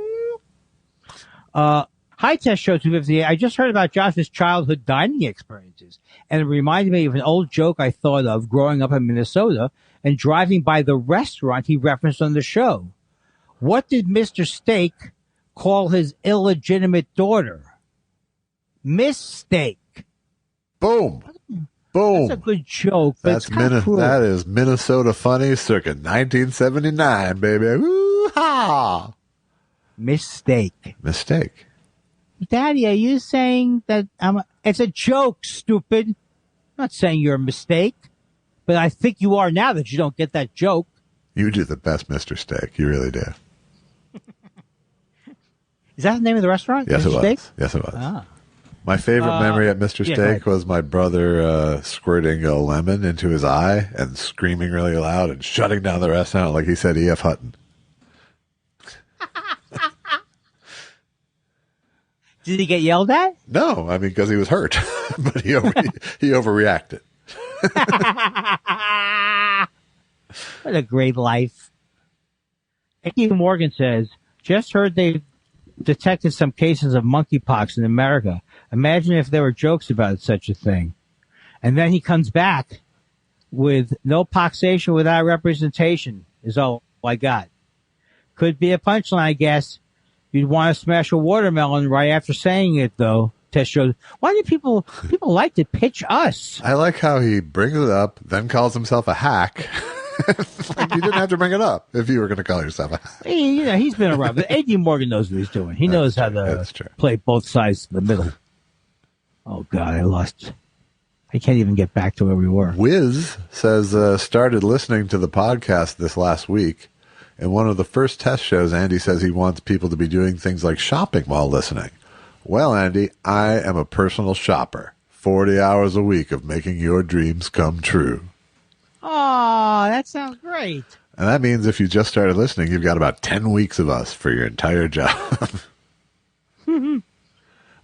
Hi, Test Show 258. I just heard about Josh's childhood dining experiences, and it reminded me of an old joke I thought of growing up in Minnesota and driving by the restaurant he referenced on the show. What did Mr. Steak call his illegitimate daughter? Miss Steak. Boom. Boom. That's a good joke, but it's kind of cruel. That is Minnesota funny circa 1979, baby. Woo-ha! Mistake. Daddy, are you saying that it's a joke, stupid? I'm not saying you're a mistake, but I think you are now that you don't get that joke. You do the best, Mr. Steak. You really do. Is that the name of the restaurant? Yes, Mr. it was. Steak? Yes, it was. Ah. My favorite memory at Mr. Steak was my brother squirting a lemon into his eye and screaming really loud and shutting down the restaurant like he said E.F. Hutton. Did he get yelled at? No, I mean, because he was hurt, but he overreacted. What a great life. Eddie Morgan says, just heard they detected some cases of monkeypox in America. Imagine if there were jokes about such a thing. And then he comes back with no poxation without representation is all I got. Could be a punchline, I guess. You'd want to smash a watermelon right after saying it, though. Test shows. Why do people like to pitch us? I like how he brings it up, then calls himself a hack. Like you didn't have to bring it up if you were going to call yourself a hack. He's been around. But A.D. Morgan knows what he's doing. He knows how to play both sides to the middle. Oh, God, I can't even get back to where we were. Wiz says, started listening to the podcast this last week. In one of the first test shows, Andy says he wants people to be doing things like shopping while listening. Well, Andy, I am a personal shopper. 40 hours a week of making your dreams come true. Oh, that sounds great. And that means if you just started listening, you've got about 10 weeks of us for your entire job.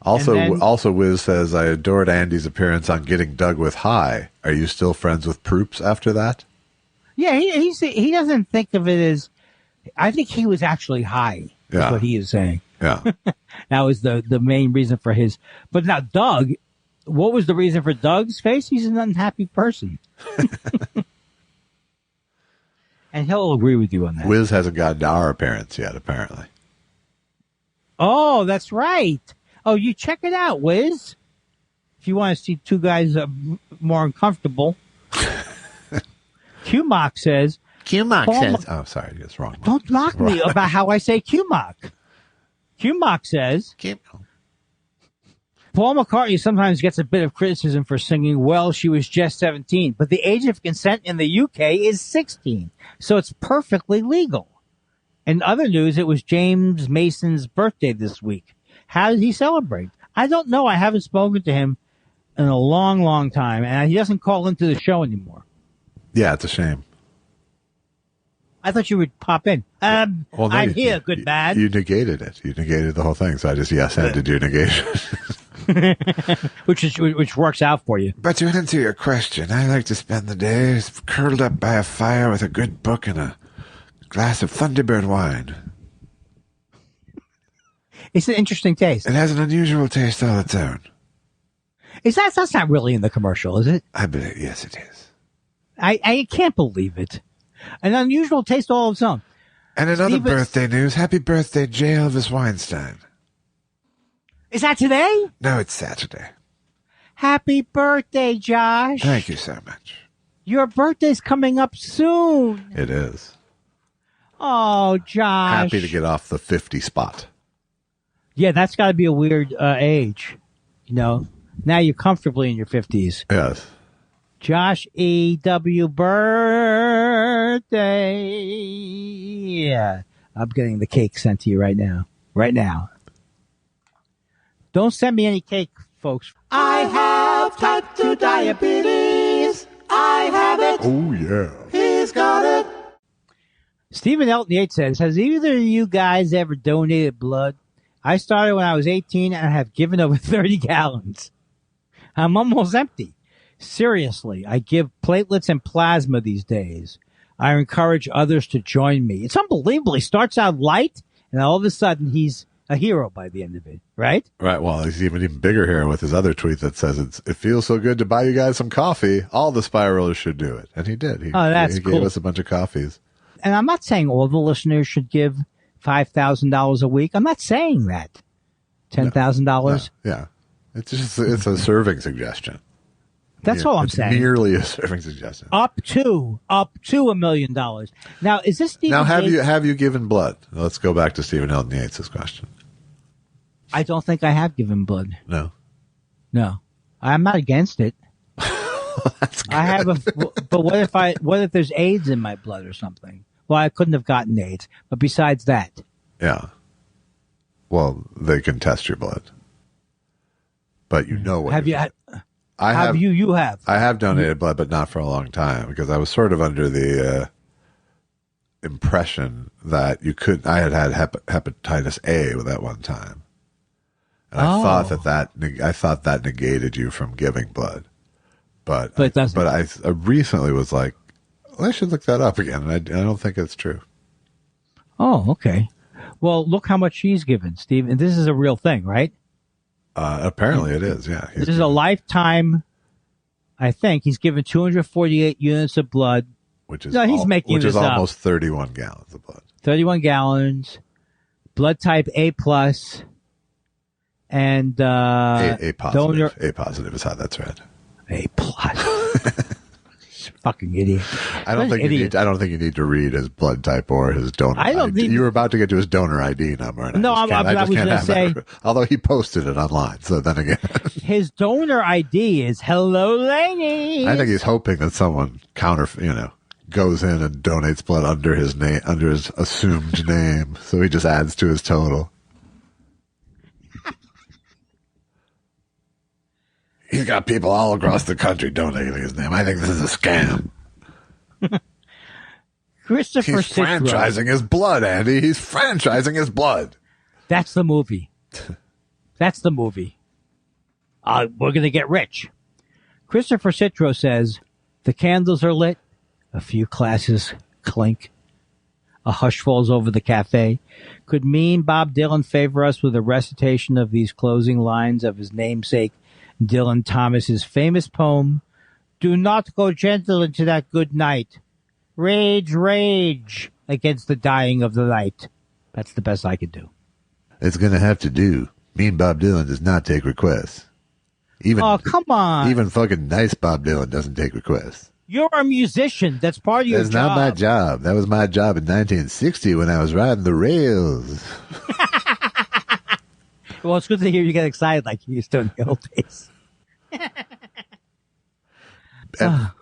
Also, Wiz says, I adored Andy's appearance on Getting Dug with High. Are you still friends with Proops after that? Yeah, he doesn't think of it as... I think he was actually high. That's what he is saying. Yeah. That was the main reason for his... But now, Doug, what was the reason for Doug's face? He's an unhappy person. And he'll agree with you on that. Wiz hasn't gotten to our appearance yet, apparently. Oh, that's right. Oh, you check it out, Wiz. If you want to see two guys more uncomfortable. Q-Mock says... Oh, sorry, it's wrong. Don't mock me about how I say Q-Mock. Q-Mock says... Paul McCartney sometimes gets a bit of criticism for singing, well, she was just 17, but the age of consent in the UK is 16, so it's perfectly legal. In other news, it was James Mason's birthday this week. How did he celebrate? I don't know. I haven't spoken to him in a long, long time, and he doesn't call into the show anymore. Yeah, it's a shame. I thought you would pop in. I'm here, good man. You negated it. You negated the whole thing, so I just yes-ended your negation. which works out for you. But to answer your question, I like to spend the days curled up by a fire with a good book and a glass of Thunderbird wine. It's an interesting taste. It has an unusual taste all its own. That's not really in the commercial, is it? I believe, yes, it is. I can't believe it. An unusual taste all its own. And in other birthday news, happy birthday, J. Elvis Weinstein. Is that today? No, it's Saturday. Happy birthday, Josh. Thank you so much. Your birthday's coming up soon. It is. Oh, Josh. Happy to get off the 50 spot. Yeah, that's got to be a weird age. You know, now you're comfortably in your 50s. Yes. Josh E.W. birthday. Yeah. I'm getting the cake sent to you right now. Right now. Don't send me any cake, folks. I have type 2 diabetes. I have it. Oh, yeah. He's got it. Stephen Elton Yates says, has either of you guys ever donated blood? I started when I was 18 and I have given over 30 gallons. I'm almost empty. Seriously, I give platelets and plasma these days. I encourage others to join me. It's unbelievable. He starts out light and all of a sudden he's a hero by the end of it, right? Right. Well, he's even bigger here with his other tweet that says, it feels so good to buy you guys some coffee. All the spiralers should do it. And he did. He gave us a bunch of coffees. And I'm not saying all the listeners should give $5,000 a week. I'm not saying that. $10,000? No, yeah. It's a serving suggestion. That's all I'm saying. Merely a serving suggestion. Up to $1 million. Now, is this Stephen Now, have Yates? you given blood? Let's go back to Stephen Elton Yates' question. I don't think I have given blood. No. I'm not against it. That's good. I have but what if there's AIDS in my blood or something? Well, I couldn't have gotten AIDS, but besides that. Yeah. Well, they can test your blood. But you know what. Have you? I have donated blood, but not for a long time because I was sort of under the impression that you could. I had hepatitis A at one time, and I thought that negated you from giving blood. But it doesn't. But I recently was like, well, I should look that up again, and I don't think it's true. Oh, okay. Well, look how much she's given, Steve, and this is a real thing, right? Apparently it is, yeah. This is a lifetime. I think he's given 248 units of blood. Which is almost 31 gallons of blood. 31 gallons. Blood type A plus. And A positive. donor A positive is how that's read. A plus. Fucking idiot. I don't think you need to read his blood type or his donor ID. You were about to get to his donor ID number. And no, I was going to say. Although he posted it online, so then again. His donor ID is hello, lady. I think he's hoping that someone goes in and donates blood under his name, under his assumed name, so he just adds to his total. He's got people all across the country donating his name. I think this is a scam. He's franchising his blood, Andy. He's franchising his blood. That's the movie. That's the movie. We're going to get rich. Christopher Citro says, the candles are lit. A few glasses clink. A hush falls over the cafe. Could mean Bob Dylan favor us with a recitation of these closing lines of his namesake, Dylan Thomas's famous poem, "Do not go gentle into that good night. Rage, rage against the dying of the light." That's the best I could do. It's going to have to do. Mean Bob Dylan does not take requests. Oh, come on. Even fucking nice Bob Dylan doesn't take requests. You're a musician. That's part of your job. That's not my job. That was my job in 1960 when I was riding the rails. Well, it's good to hear you get excited like you used to in the old days.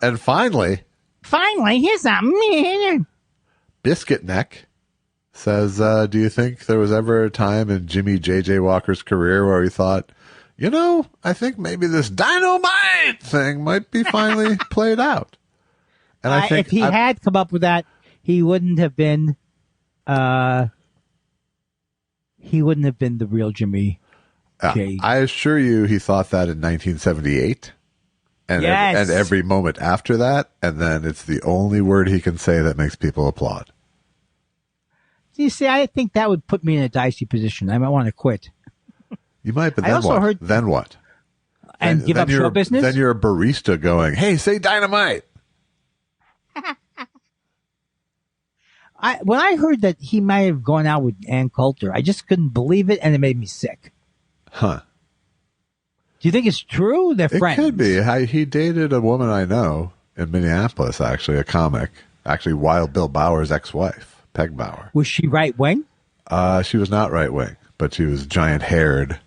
and finally, here's something. Biscuit Neck says, do you think there was ever a time in Jimmy J.J. Walker's career where he thought, I think maybe this dynamite thing might be finally played out? And I think if he had come up with that, he wouldn't have been the real Jimmy J. I assure you he thought that in 1978 and every moment after that, and then it's the only word he can say that makes people applaud. You see, I think that would put me in a dicey position. I might want to quit. You might, but then what? And give up show business? Then you're a barista going, hey, say dynamite. When I heard that he might have gone out with Ann Coulter, I just couldn't believe it, and it made me sick. Huh. Do you think it's true? They're friends. It could be. He dated a woman I know in Minneapolis, actually, a comic. Actually, Wild Bill Bauer's ex-wife, Peg Bauer. Was she right-wing? She was not right-wing, but she was giant-haired.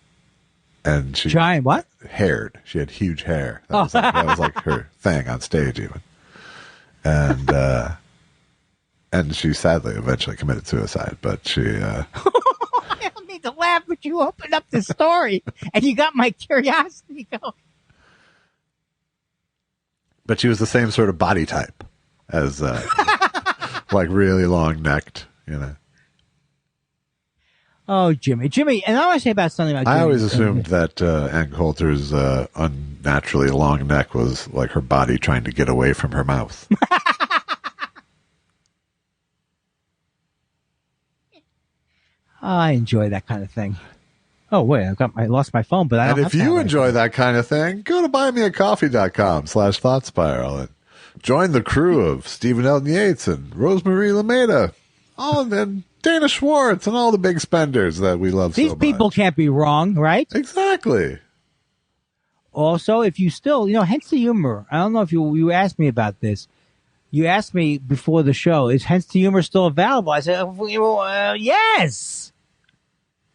And she giant what? Haired. She had huge hair. That was like her thing on stage, even. And she sadly eventually committed suicide. But she. I don't mean to laugh, but you opened up the story and you got my curiosity going. But she was the same sort of body type as, like really long necked, Oh, Jimmy. And I want to say about something about Jimmy. I always assumed that Ann Coulter's unnaturally long neck was like her body trying to get away from her mouth. I enjoy that kind of thing. Oh, wait, I lost my phone, but I don't And have if to you have enjoy that kind of thing, go to buymeacoffee.com/Thought Spiral and join the crew of Stephen Elton Yates and Rosemarie Lameda. And Dana Schwartz and all the big spenders that we love so much. These people can't be wrong, right? Exactly. Also, if you still, Hence the Humor. I don't know if you asked me about this. You asked me before the show, is Hence the Humor still available? I said, yes.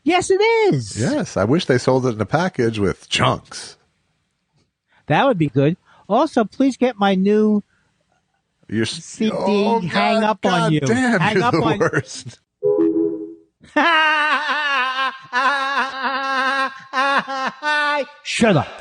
Yes, it is. Yes, I wish they sold it in a package with chunks. That would be good. Also, please get my new You're CD hang up on you. Damn, hang you're up the on worst. Shut up.